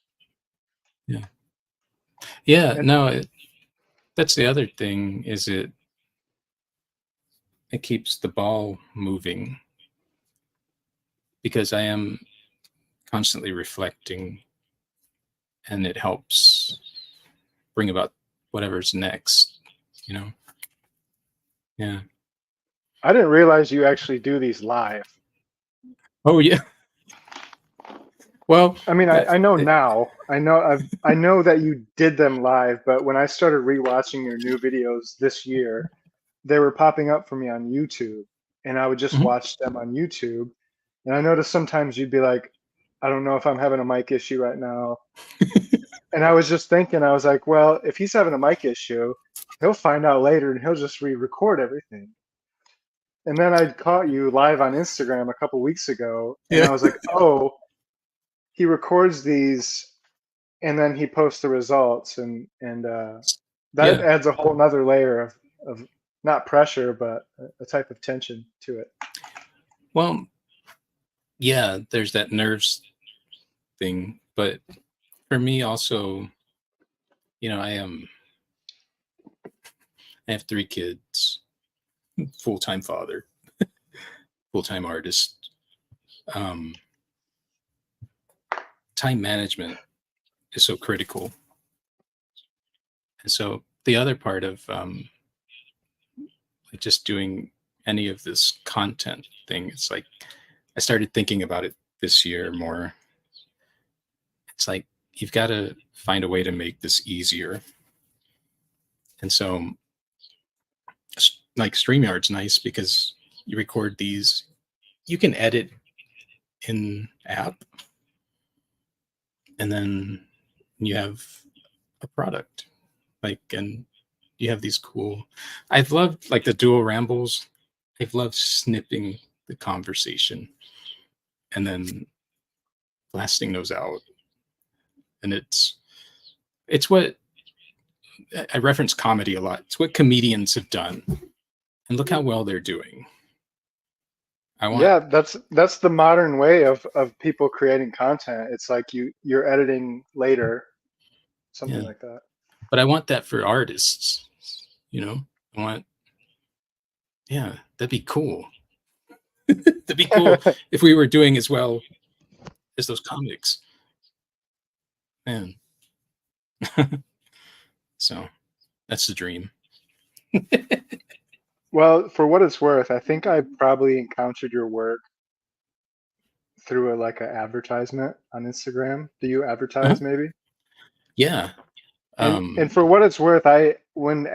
Yeah. Yeah. And No, that's the other thing is it keeps the ball moving because I am constantly reflecting and it helps bring about whatever's next, you know? Yeah. I didn't realize you actually do these live. Oh yeah. Well, I mean, that I know it, now. I know that you did them live, but when I started rewatching your new videos this year, they were popping up for me on YouTube, and I would just mhm. watch them on YouTube. And I noticed sometimes you'd be like, I don't know if I'm having a mic issue right now. And I was just thinking, I was like, well, if he's having a mic issue, he'll find out later and he'll just re-record everything. And then I caught you live on Instagram a couple weeks ago, and Yeah. I was like, oh, he records these and then he posts the results, and that Yeah. adds a whole nother layer of not pressure but a type of tension to it. Well, yeah, there's that nerves thing, but for me also, I have 3 kids, full-time father, full-time artist. Um, Time management is so critical. And so the other part of like just doing any of this content thing, it's like I started thinking about it this year more. It's like you've got to find a way to make this easier. And so like StreamYard's nice because you record these, you can edit in app, and then you have a product. Like, and you have these cool, I've loved like the dual rambles. I've loved snipping the conversation and then blasting those out. And it's what I reference comedy a lot. It's what comedians have done. And look how well they're doing. I want, Yeah, that's the modern way of people creating content. It's like you're editing later, something yeah. like that. But I want that for artists, you know? I want, yeah, that'd be cool. That'd be cool if we were doing as well as those comics. Man. So that's the dream. Well, for what it's worth, I think I probably encountered your work through a like an advertisement on Instagram. Do you Uh-huh. advertise maybe? Yeah. And for what it's worth, I when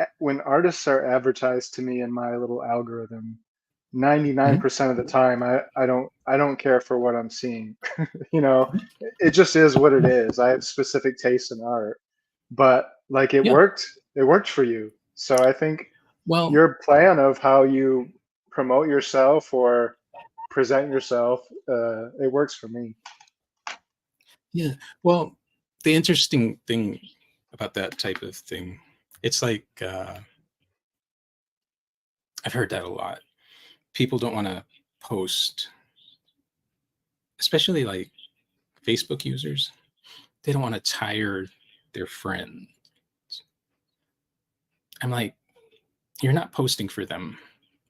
artists are advertised to me in my little algorithm, Mhm. 99% of the time I don't care for what I'm seeing. You know, it just is what it is. I have specific tastes in art, but like Yeah. it worked for you. So I think Well, your plan of how you promote yourself or present yourself, it works for me. yeah. Well, the interesting thing about that type of thing, it's like I've heard that a lot. People don't want to post, especially like Facebook users. They don't want to tire their friend. I'm like, you're not posting for them.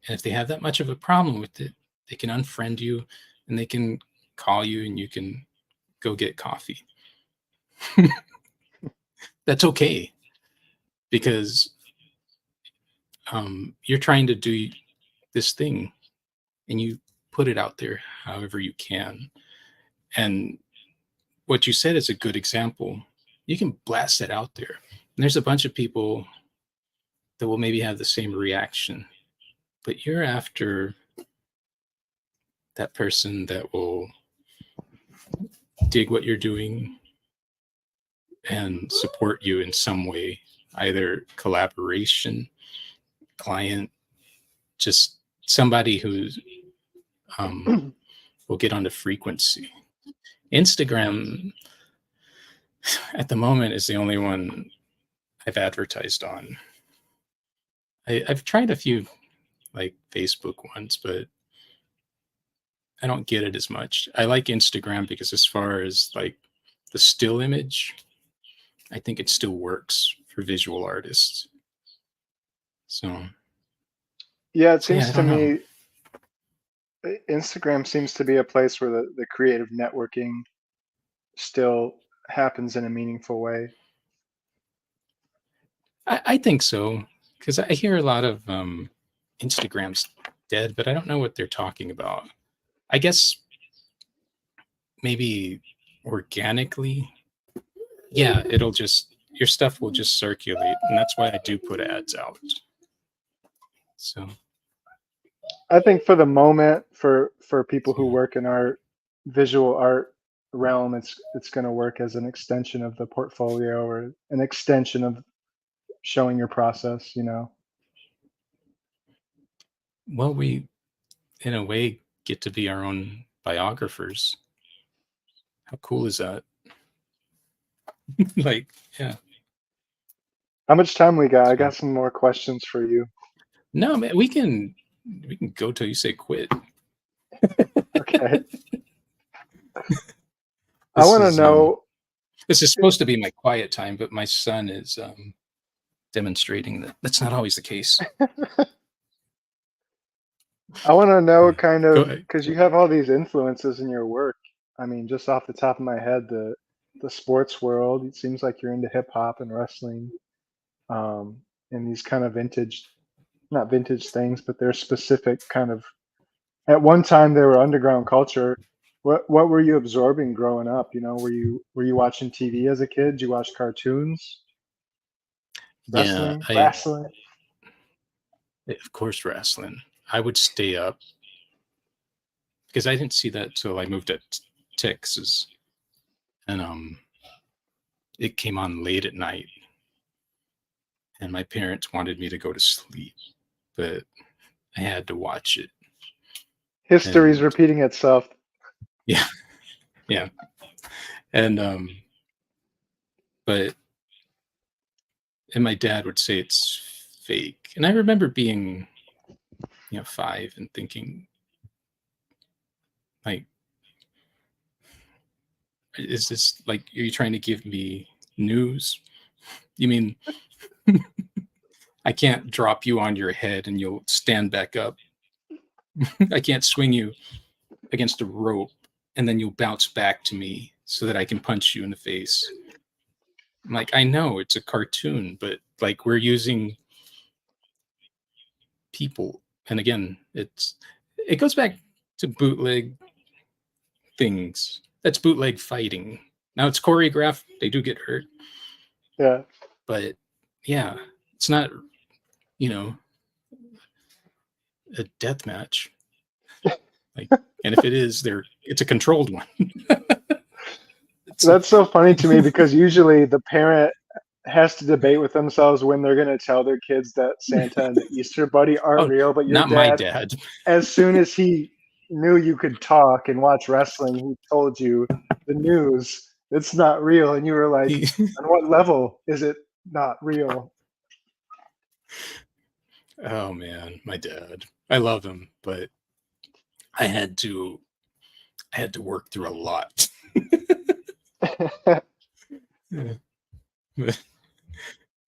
And if they have that much of a problem with it, they can unfriend you and they can call you and you can go get coffee. That's okay because you're trying to do this thing and you put it out there however you can. And what you said is a good example. You can blast it out there. And there's a bunch of people that will maybe have the same reaction, but you're after that person that will dig what you're doing and support you in some way, either collaboration, client, just somebody who's um, will get on the frequency. Instagram at the moment is the only one I've advertised on. I've tried a few like Facebook ones, but I don't get it as much. I like Instagram because as far as like the still image, I think it still works for visual artists. So Yeah, it yeah, seems I to don't know. me Instagram seems to be a place where the creative networking still happens in a meaningful way. I think so because I hear a lot of Instagram's dead, but I don't know what they're talking about. I guess maybe organically, yeah, it'll just your stuff will just circulate, and that's why I do put ads out. So I think for the moment, for people who work in our visual art realm, it's going to work as an extension of the portfolio or an extension of showing your process. You know. well, we in a way get to be our own biographers. How cool is that? Like, yeah. How much time we got? I So got some more questions for you. no, man, we can go till you say quit. Okay. I This want to is know. this is supposed to be my quiet time, but my son is demonstrating that that's not always the case. I want to know kind Go of ahead. because you have all these influences in your work. I mean, just off the top of my head, the sports world. It seems like you're into hip hop and wrestling, and these kind of vintage, not vintage things, but they're specific kind of. At one time, they were underground culture. What were you absorbing growing up? You know, were you watching TV as a kid? Did you watch cartoons, Yeah, wrestling? of course wrestling. I would stay up because I didn't see that till I moved to Texas, and it came on late at night, and my parents wanted me to go to sleep, but I had to watch it. History's And repeating itself. yeah, yeah, and but and my dad would say it's fake, and I remember being 5 and thinking like, is this like, are you trying to give me news? You mean I can't drop you on your head and you'll stand back up? I can't swing you against a rope and then you'll bounce back to me so that I can punch you in the face. I'm like, I know it's a cartoon, but like we're using people. And again, it goes back to bootleg things. That's bootleg fighting. Now it's choreographed, they do get hurt, Yeah. but yeah, it's not, you know, a death match. Like, and if it is, it's a controlled one. It's That's so funny to me because usually the parent has to debate with themselves when they're going to tell their kids that Santa and the Easter Bunny aren't oh, real. But your not my dad, dad. as soon as he knew you could talk and watch wrestling, he told you the news. It's not real. And you were like, He, on what level is it not real? oh man, my dad. I love him, but I had to I had to work through a lot. Yeah. but,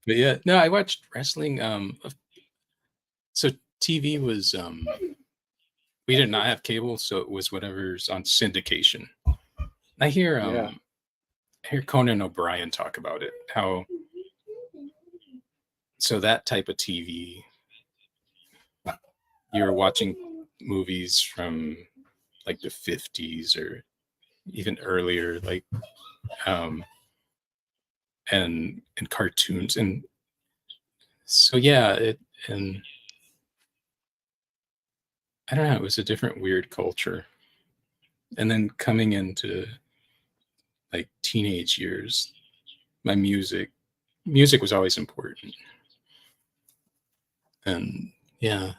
but yeah, no, I watched wrestling. So TV was we did not have cable, so it was whatever's on syndication. I hear Yeah. I hear Conan O'Brien talk about it. How so that type of TV, you're watching movies from like the 50s or even earlier, like um and cartoons, and so yeah, it and I don't know, it was a different weird culture. And then coming into like teenage years, my music was always important. And yeah,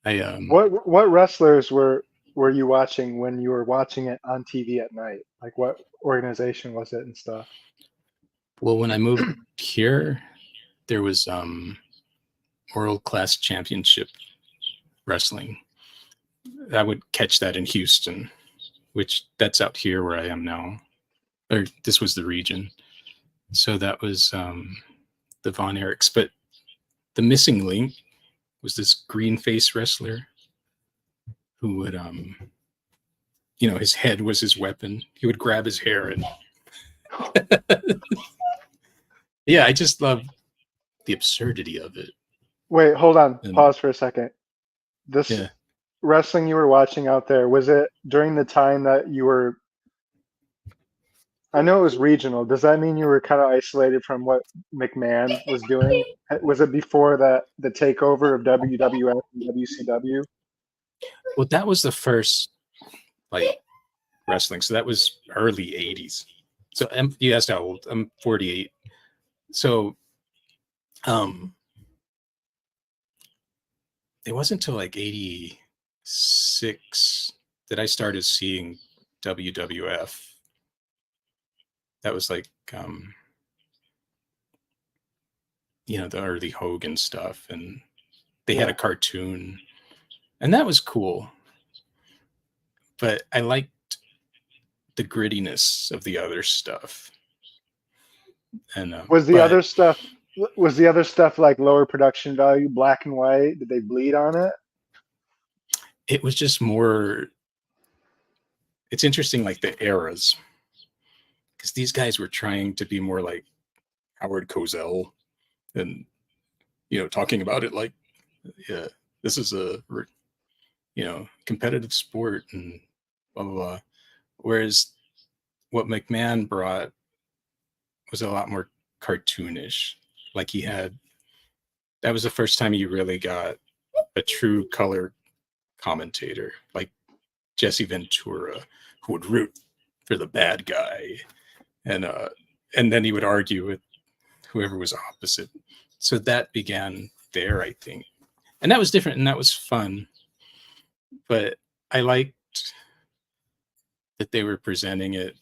I What wrestlers were you watching when you were watching it on TV at night? Like what organization was it and stuff? Well, when I moved here, there was world class championship wrestling. I would catch that in Houston, which that's out here where I am now. Or this was the region. So that was the Von Erichs. But the missing link was this green face wrestler who would his head was his weapon. He would grab his hair and yeah, I just love the absurdity of it. Wait, hold on. And Pause for a second. This yeah. wrestling you were watching out there, was it during the time that you were, I know it was regional. Does that mean you were kind of isolated from what McMahon was doing? Was it before that the takeover of WWF and WCW? Well, that was the first like wrestling. So that was early 80s. So you asked how old? I'm 48. So it wasn't until like 86 that I started seeing WWF. That was like the early Hogan stuff, and they had a cartoon, and that was cool. But I liked the grittiness of the other stuff. And was the other stuff like lower production value, black and white? Did they bleed on it? It was just more. It's interesting, like the eras, because these guys were trying to be more like Howard Cosell, and talking about it like, yeah, this is a competitive sport and blah blah blah. Whereas what McMahon brought was a lot more cartoonish. Like that was the first time you really got a true color commentator, like Jesse Ventura, who would root for the bad guy, and then he would argue with whoever was opposite. So that began there, I think, and that was different and that was fun. But I liked that they were presenting it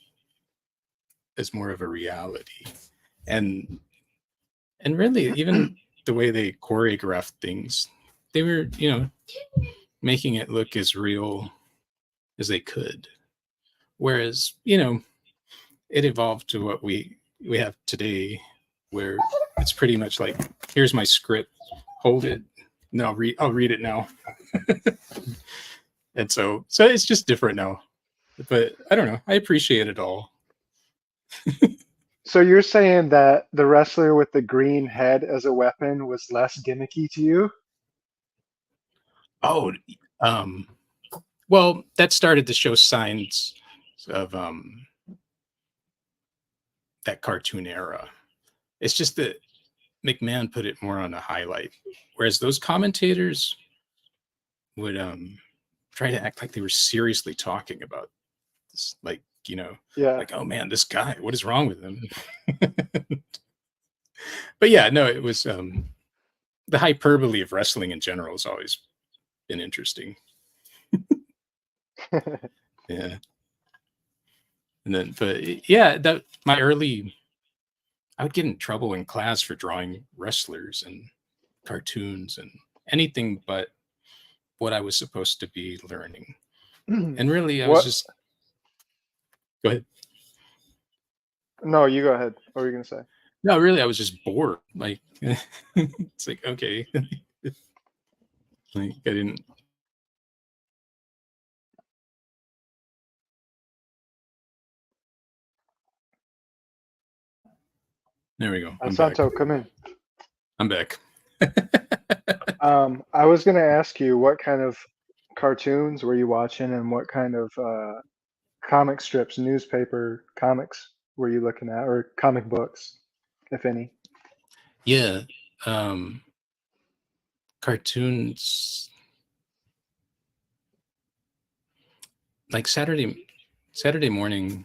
as more of a reality, and really even the way they choreographed things, they were making it look as real as they could. Whereas it evolved to what we have today, where it's pretty much like, here's my script, hold it, and I'll read it now. And so it's just different now. But I don't know, I appreciate it all. So you're saying that the wrestler with the green head as a weapon was less gimmicky to you? Oh, well, that started to show signs of that cartoon era. It's just that McMahon put it more on a highlight, whereas those commentators would try to act like they were seriously talking about this, like like, oh man, this guy, what is wrong with him? But yeah, no, it was the hyperbole of wrestling in general has always been interesting. Yeah. And then, but yeah, that I would get in trouble in class for drawing wrestlers and cartoons and anything but what I was supposed to be learning. And really, I was just, go ahead. No, you go ahead. What were you gonna say? No, really, I was just bored. Like, it's like, okay, like I didn't. There we go. I'm back. Santo, come in. I'm back. I was gonna ask you what kind of cartoons were you watching, and what kind of comic strips, newspaper comics were you looking at, or comic books, if any? Yeah, cartoons like Saturday mornings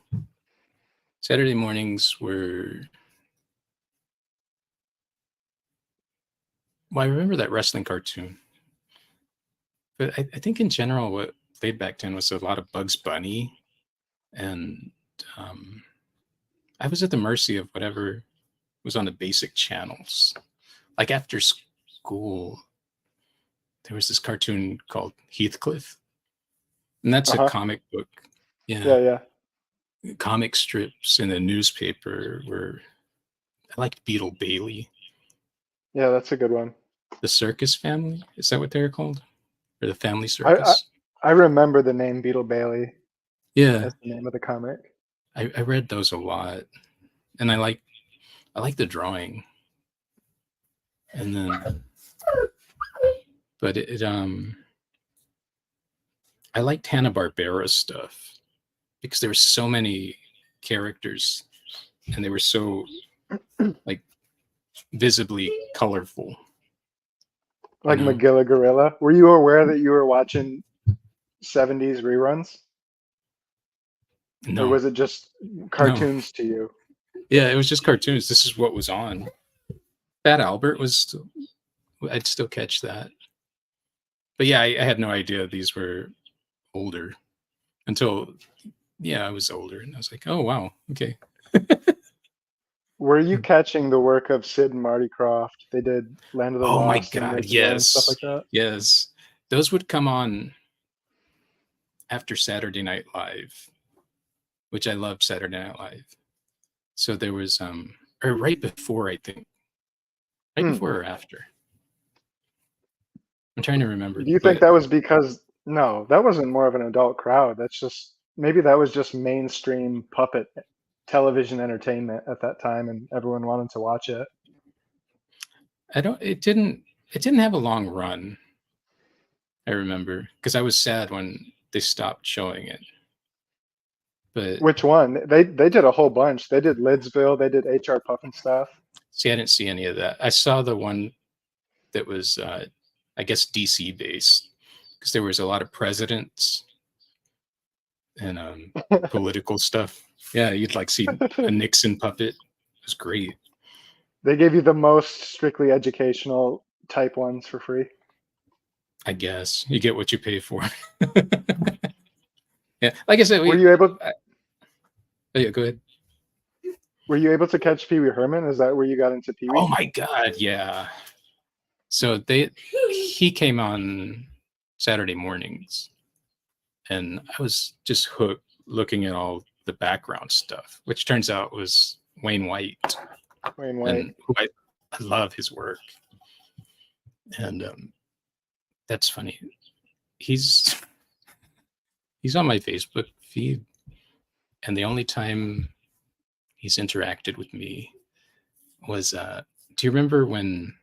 were. Well, I remember that wrestling cartoon, but I think in general what played back then was a lot of Bugs Bunny and I was at the mercy of whatever was on the basic channels. Like after school, there was this cartoon called Heathcliff, and that's a Uh-huh. comic book. Yeah, Yeah, yeah. comic strips in the newspaper were. I liked Beetle Bailey, Yeah, that's a good one. the Circus Family. Is that what they're called, or the Family I I, Circus? I remember the name Beetle Bailey Yeah, as the name of the comic. I read those a lot, and I like the drawing, and then but I liked Hanna Barbera stuff because there were so many characters, and they were so like visibly colorful. You Like know, Magilla Gorilla. Were you aware that you were watching 70s reruns? Or no, was it just no, cartoons to you? yeah, it was just cartoons. This is what was on. Fat Albert was. I'd still catch that, but yeah, I had no idea these were older until yeah, I was older, and I was like, oh wow, okay. Were you catching the work of Sid and Marty Krofft? They did Land of the Oh my Lost and god, Where's the Road and stuff yes, like that. yes, those would come on after Saturday Night Live, which I love Saturday Night Live. So there was or right before, I think, right Hmm. before or after. I'm trying to remember, Do you think but that was because no, that wasn't more of an adult crowd. That's just maybe that was just mainstream puppet television entertainment at that time and everyone wanted to watch it. I don't. It didn't have a long run. I remember because I was sad when they stopped showing it. But Which one? They did a whole bunch. They did Lidsville, they did HR Puff and stuff. see, I didn't see any of that. I saw the one that was, I guess, DC based because there was a lot of presidents and political stuff. Yeah, you'd like see a Nixon puppet. It was great. They gave you the most strictly educational type ones for free. I guess you get what you pay for. Yeah, like I said, Were you able oh, yeah, go ahead. were you able to catch Pee Wee Herman? Is that where you got into Pee Oh Wee? my god, yeah. So he came on Saturday mornings, and I was just hooked looking at all the background stuff, which turns out was Wayne White, Wayne White. and who I love his work. And that's funny. He's he's on my Facebook feed, and the only time he's interacted with me was do you remember when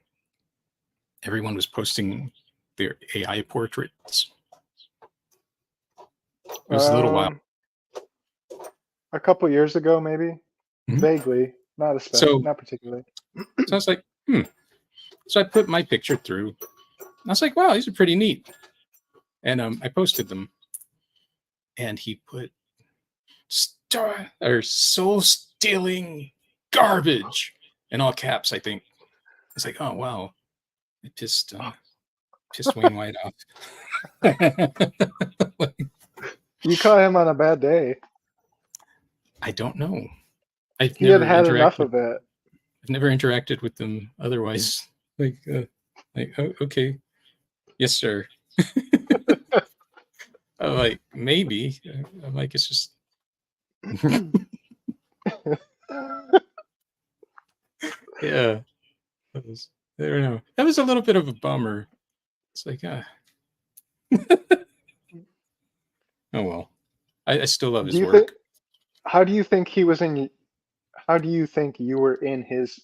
everyone was posting their AI portraits? It was a little while. Um, a couple years ago, maybe. Mhm. Vaguely, not especially, So not particularly. I was like, So I put my picture through. I was like, wow, these are pretty neat. And I posted them, and he put star or soul stealing garbage in all caps. I think it's like, oh wow, it pissed Wayne White off. You caught him on a bad day. I don't know. I've He had never had enough interacted. of it. I've never interacted with them otherwise. Oh, okay, yes, sir. I'm like, maybe. I'm like, it's just. Yeah. I don't know. That was a little bit of a bummer. It's like, oh well. I still love Do his you think? work. How do you think he was in? How do you think you were in his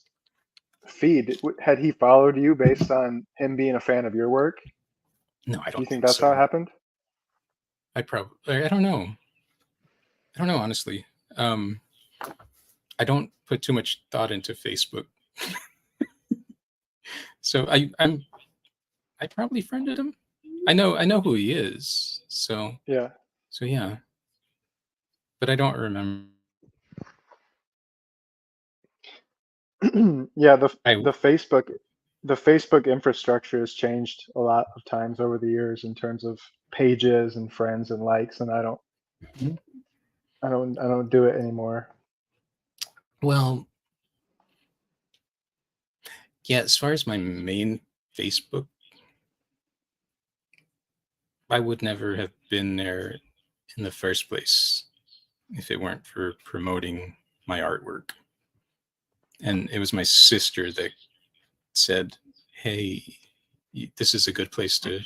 feed? Had he followed you based on him being a fan of your work? No, I Do you don't think think that's how it so. happened? I don't know. I don't know, honestly. Um, I don't put too much thought into Facebook. So I probably friended him. I know who he is. Yeah. So yeah. But I don't remember. Yeah, I the Facebook infrastructure has changed a lot of times over the years in terms of pages and friends and likes, and I don't. I don't do it anymore. Well, yeah, as far as my main Facebook, I would never have been there in the first place if it weren't for promoting my artwork. And it was my sister that said, "Hey, this is a good place to."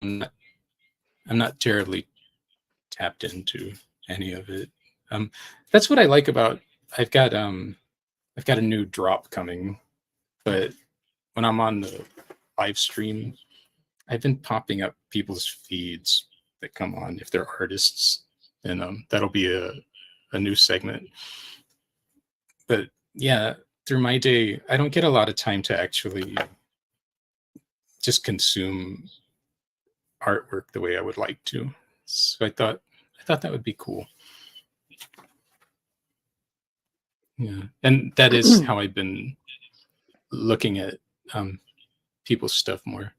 I'm not, I'm not terribly tapped into any of it. Um, that's what I like about. I've got I've got a new drop coming, but when I'm on the live stream, I've been popping up people's feeds that come on if they're artists, and that'll be a new segment. But yeah, through my day, I don't get a lot of time to actually just consume artwork the way I would like to. So I thought that would be cool. Yeah, and that is how I've been looking at um, people's stuff more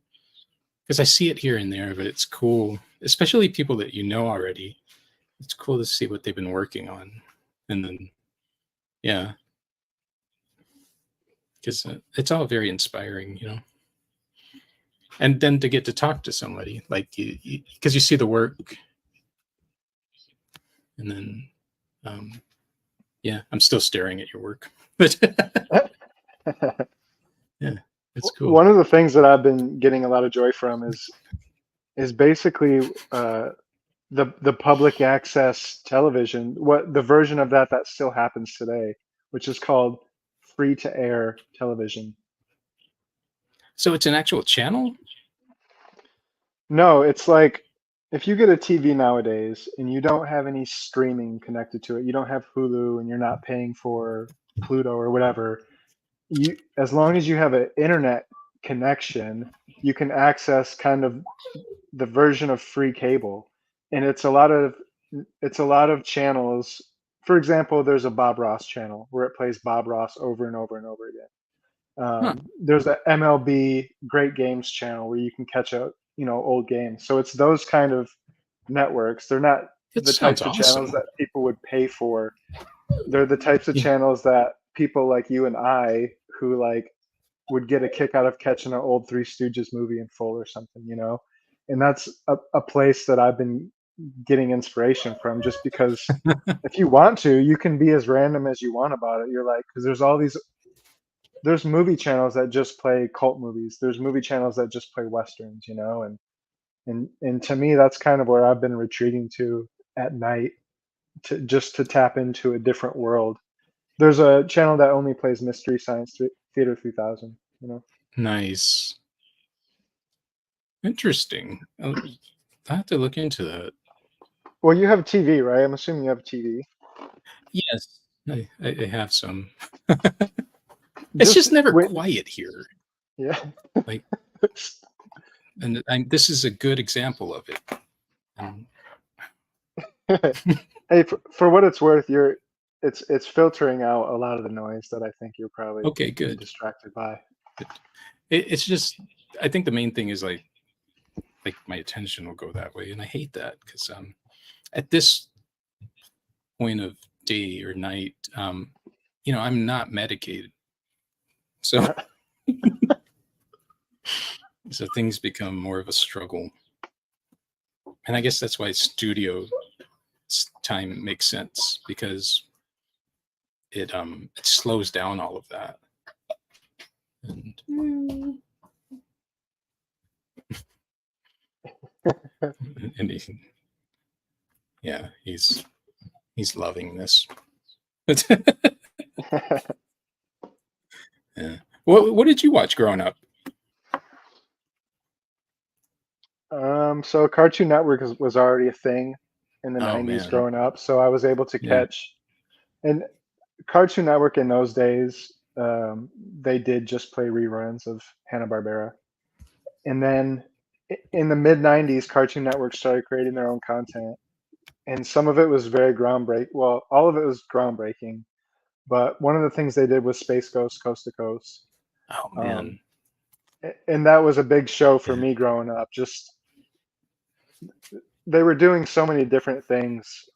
because I see it here and there, but it's cool, especially people that you know already. It's cool to see what they've been working on, and then yeah, because it's all very inspiring, and then to get to talk to somebody like you because you see the work, and then yeah, I'm still staring at your work, but yeah, it's cool. One of the things that I've been getting a lot of joy from is basically the public access television, what the version of that still happens today, which is called free to air television. So it's an actual channel. No, it's like if you get a TV nowadays and you don't have any streaming connected to it, you don't have Hulu and you're not paying for Pluto or whatever, you as long as you have an internet connection, you can access kind of the version of free cable. And it's a lot of channels. For example, there's a Bob Ross channel where it plays Bob Ross over and over and over again. Huh. There's a MLB Great Games channel where you can catch up, old games. So it's those kind of networks. They're not It the sounds types of channels awesome. that people would pay for. They're the types of Yeah. channels that people like you and I, who like would get a kick out of catching an old Three Stooges movie in full or something. And that's a place that I've been getting inspiration from, just because if you want to, you can be as random as you want about it. You're like, because there's movie channels that just play cult movies. There's movie channels that just play westerns. And to me, that's kind of where I've been retreating to at night, to tap into a different world. There's a channel that only plays Mystery Science Theater 3000. Nice. Interesting. I have to look into that. Well, you have TV, right? I'm assuming you have TV. Yes, I have some. It's Just just never wait. quiet here. Yeah. Like, and this is a good example of it. Um, Hey, for what it's worth, it's filtering out a lot of the noise that I think you're probably okay, being good. distracted by. It's just I think the main thing is like my attention will go that way, and I hate that because at this point of day or night, I'm not medicated, so so things become more of a struggle, and I guess that's why studio time makes sense because it slows down all of that. And and yeah, he's loving this. Yeah. What did you watch growing up? So Cartoon Network was already a thing in the Oh 90s man, growing up, so I was able to yeah. catch. And Cartoon Network in those days, they did just play reruns of Hanna-Barbera. And then in the mid 90s, Cartoon Network started creating their own content. And some of it was very groundbreaking. Well, all of it was groundbreaking. But one of the things they did was Space Ghost Coast to Coast. Oh Um, man, and that was a big show for Yeah. me growing up. Just they were doing so many different things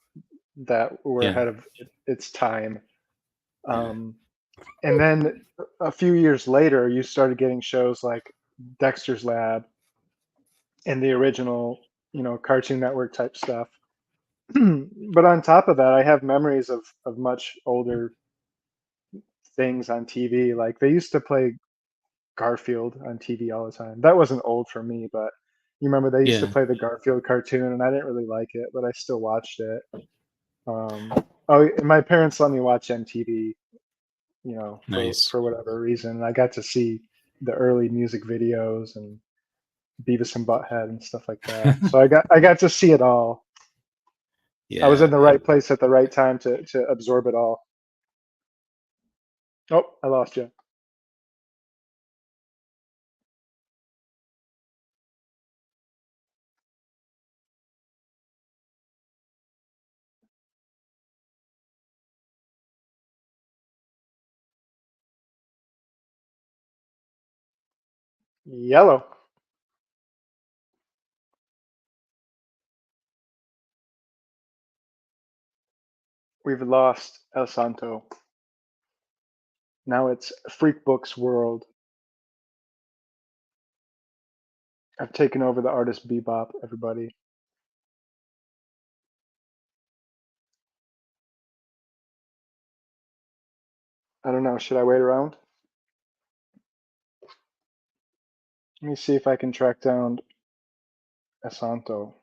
that were Yeah. ahead of its time. Yeah. Um, and then a few years later, you started getting shows like Dexter's Lab and the original, Cartoon Network type stuff. But on top of that, I have memories of much older things on TV. Like they used to play Garfield on TV all the time. That wasn't old for me, but you remember they used to Yeah. play the Garfield cartoon, and I didn't really like it, but I still watched it. Oh, and my parents let me watch MTV, for Nice. whatever reason. And I got to see the early music videos and Beavis and Butthead and stuff like that. So I got to see it all. I was Yeah. in the right place at the right time to absorb it all. Oh, I lost you. Yellow. We've lost El Santo. Now it's Freak Books world. I've taken over the artist Bebop, everybody. I don't know. Should I wait around? Let me see if I can track down El Santo.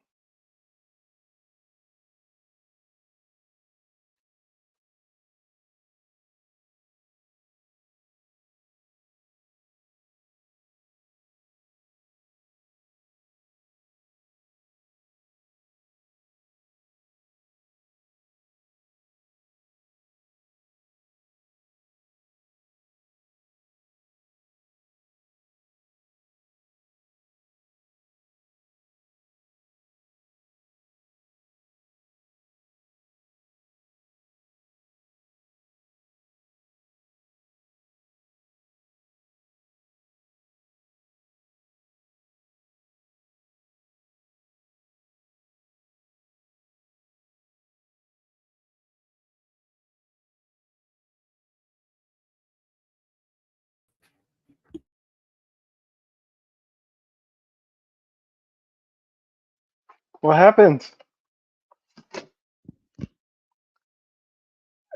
What happened?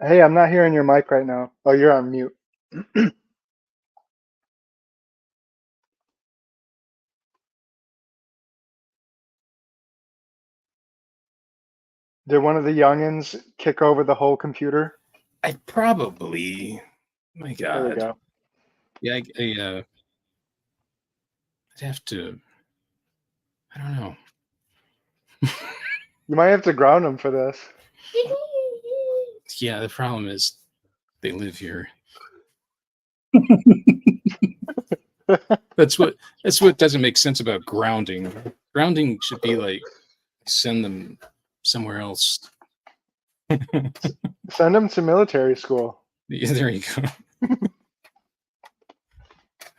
Hey, I'm not hearing your mic right now. Oh, you're on mute. Did one of the youngins kick over the whole computer? I probably. My There we God. go. Yeah. I'd have to. I don't know. You might have to ground them for this. Yeah. The problem is they live here. That's what doesn't make sense about grounding. Grounding should be like send them somewhere else. Send them to military school. Yeah, there you go.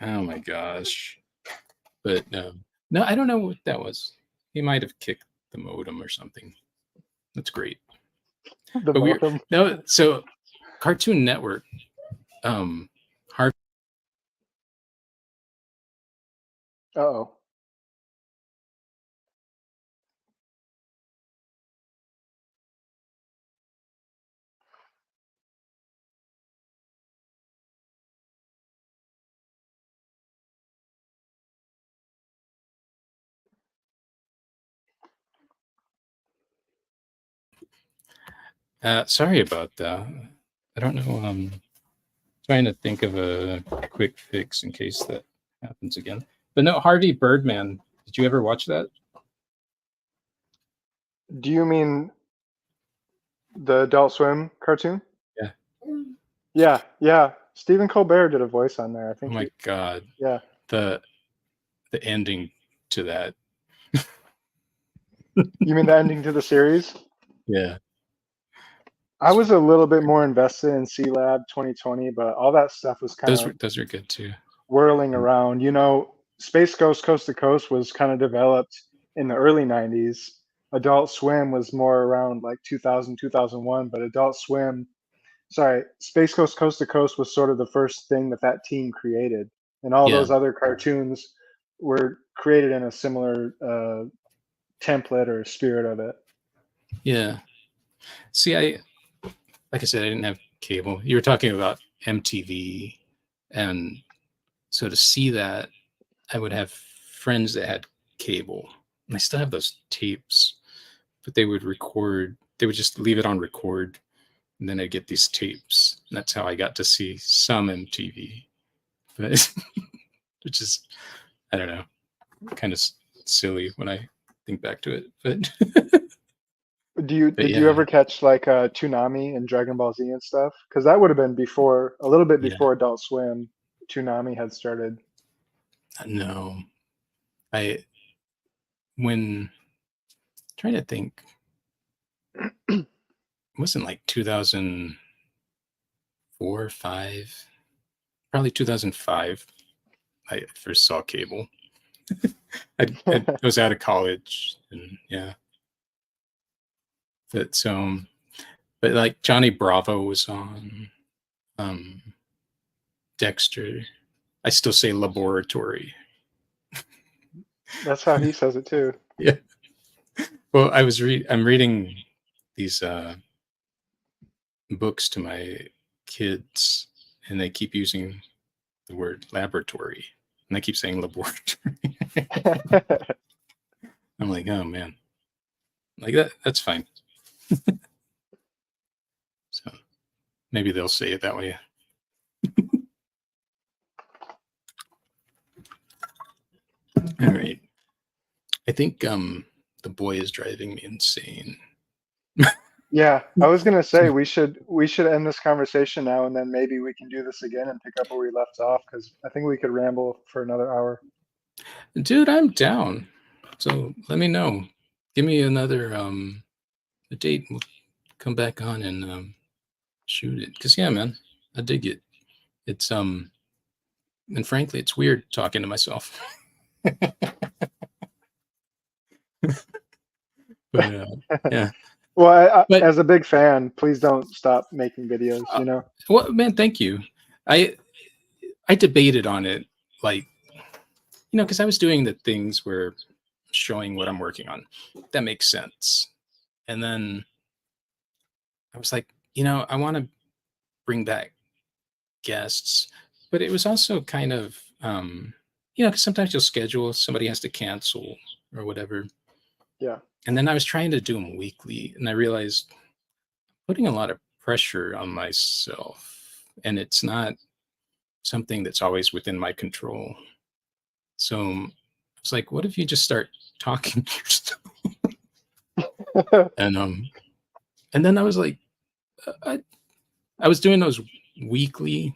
Oh my gosh. But no, I don't know what that was. He might have kicked the modem or something. That's great. The But we're modem. no, so Cartoon Network, Harvey. Uh-oh. Sorry about that. I don't know. Trying to think of a quick fix in case that happens again. But no, Harvey Birdman. Did you ever watch that? Do you mean the Adult Swim cartoon? Yeah. Yeah, yeah. Stephen Colbert did a voice on there. I Oh think my God. yeah. The ending to that. You mean the ending to the series? Yeah. I was a little bit more invested in C Lab 2020, but all that stuff was kind of Those are good too. whirling around. Space Ghost Coast to Coast was kind of developed in the early 90s. Adult Swim was more around like 2000, 2001, but Space Ghost Coast to Coast was sort of the first thing that that team created. And all Yeah, those other cartoons were created in a similar template or spirit of it. yeah. See, like I said, I didn't have cable. You were talking about MTV, and so to see that, I would have friends that had cable, and I still have those tapes, but they would record. They would just leave it on record, and then I'd get these tapes. And that's how I got to see some MTV, but which is, I don't know, kind of silly when I think back to it. But Do you but did you yeah, ever catch like Toonami and Dragon Ball Z and stuff? Because that would have been before, a little bit yeah, before Adult Swim. Toonami had started. no, I when trying to think, it wasn't like 2004, 5, probably 2005. I first saw cable. I was out of college, and yeah, but so but like Johnny Bravo was on, um, Dexter. I still say laboratory. That's how he says it too. Yeah. Well, I'm reading these books to my kids, and they keep using the word laboratory, and I keep saying laboratory. I'm like, oh man, like that's fine. So maybe they'll say it that way. All right. I think the boy is driving me insane. Yeah, I was gonna say So, we should end this conversation now, and then maybe we can do this again and pick up where we left off because I think we could ramble for another hour. dude, I'm down. So let me know. Give me another a date. We'll come back on and shoot it. Cause yeah, man, I dig it. It's and frankly, it's weird talking to myself. But yeah, Well, but as a big fan, please don't stop making videos. uh, well, man, thank you. I I debated on it, like, because I was doing the things where showing what I'm working on. That makes sense. And then I was like, I want to bring back guests, but it was also kind of, because sometimes you'll schedule, somebody has to cancel or whatever. Yeah, And then I was trying to do them weekly, and I realized putting a lot of pressure on myself, and it's not something that's always within my control. So it's like, what if you just start talking to yourself? And and then I was like, I was doing those weekly,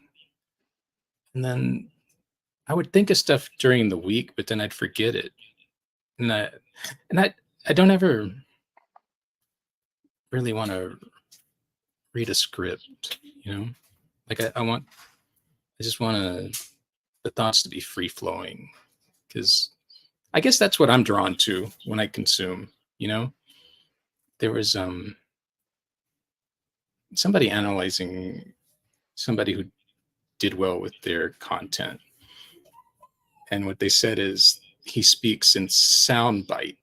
and then I would think of stuff during the week, but then I'd forget it. And I don't ever really want to read a script, Like I just want the thoughts to be free flowing, because I guess that's what I'm drawn to when I consume, you know. There was somebody analyzing somebody who did well with their content, and what they said is he speaks in sound bite.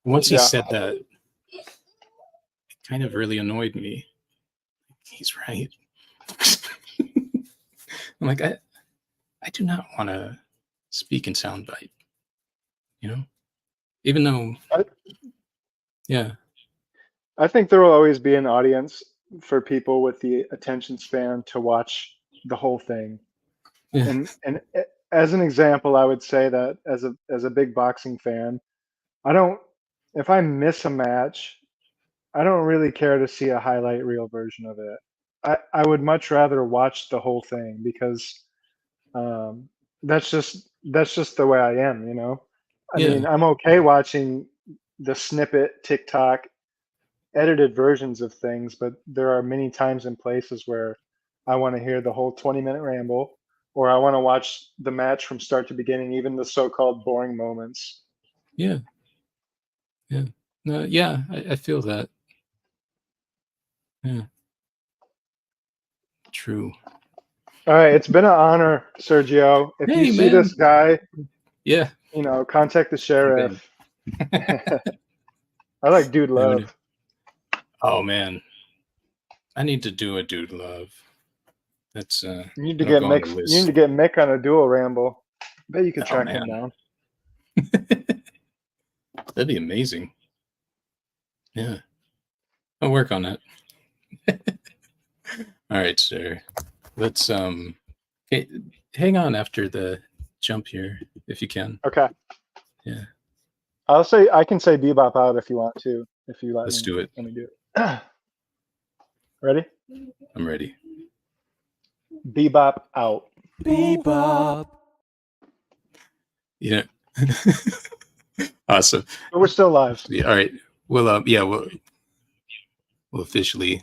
Once he yeah. said that, it kind of really annoyed me. He's right. I'm like, I do not want to speak in sound bite, you know, even though, I, yeah, I think there will always be an audience for people with the attention span to watch the whole thing. yeah, And as an example, I would say that as a big boxing fan, I don't if I miss a match, I don't really care to see a highlight reel version of it. I would much rather watch the whole thing because um, that's just the way I am, you know. I yeah, mean, I'm okay watching the snippet TikTok edited versions of things, but there are many times and places where I want to hear the whole 20-minute ramble. or I want to watch the match from start to beginning, even the so-called boring moments. Yeah. Yeah. No, yeah, I feel that. Yeah. True. All right, it's been an honor, Sergio. If you Hey, see man. this guy, Yeah. contact the Too bad. sheriff. I like Dude Love. Oh man, I need to do a dude love. That's You need to that'll get go on the Mick. You need to list. get Mick on a dual ramble. Bet you could Oh track him man, down. that'd be amazing. Yeah, I'll work on that. All right, sir. Let's okay, hang on after the jump here if you can. Okay. Yeah, I can say Bebop out if you want to. If you let's do it. let me do it. Ready? I'm ready. Bebop out. Bebop. Yeah. Awesome. But we're still live. Yeah, all right. Well, yeah, we'll officially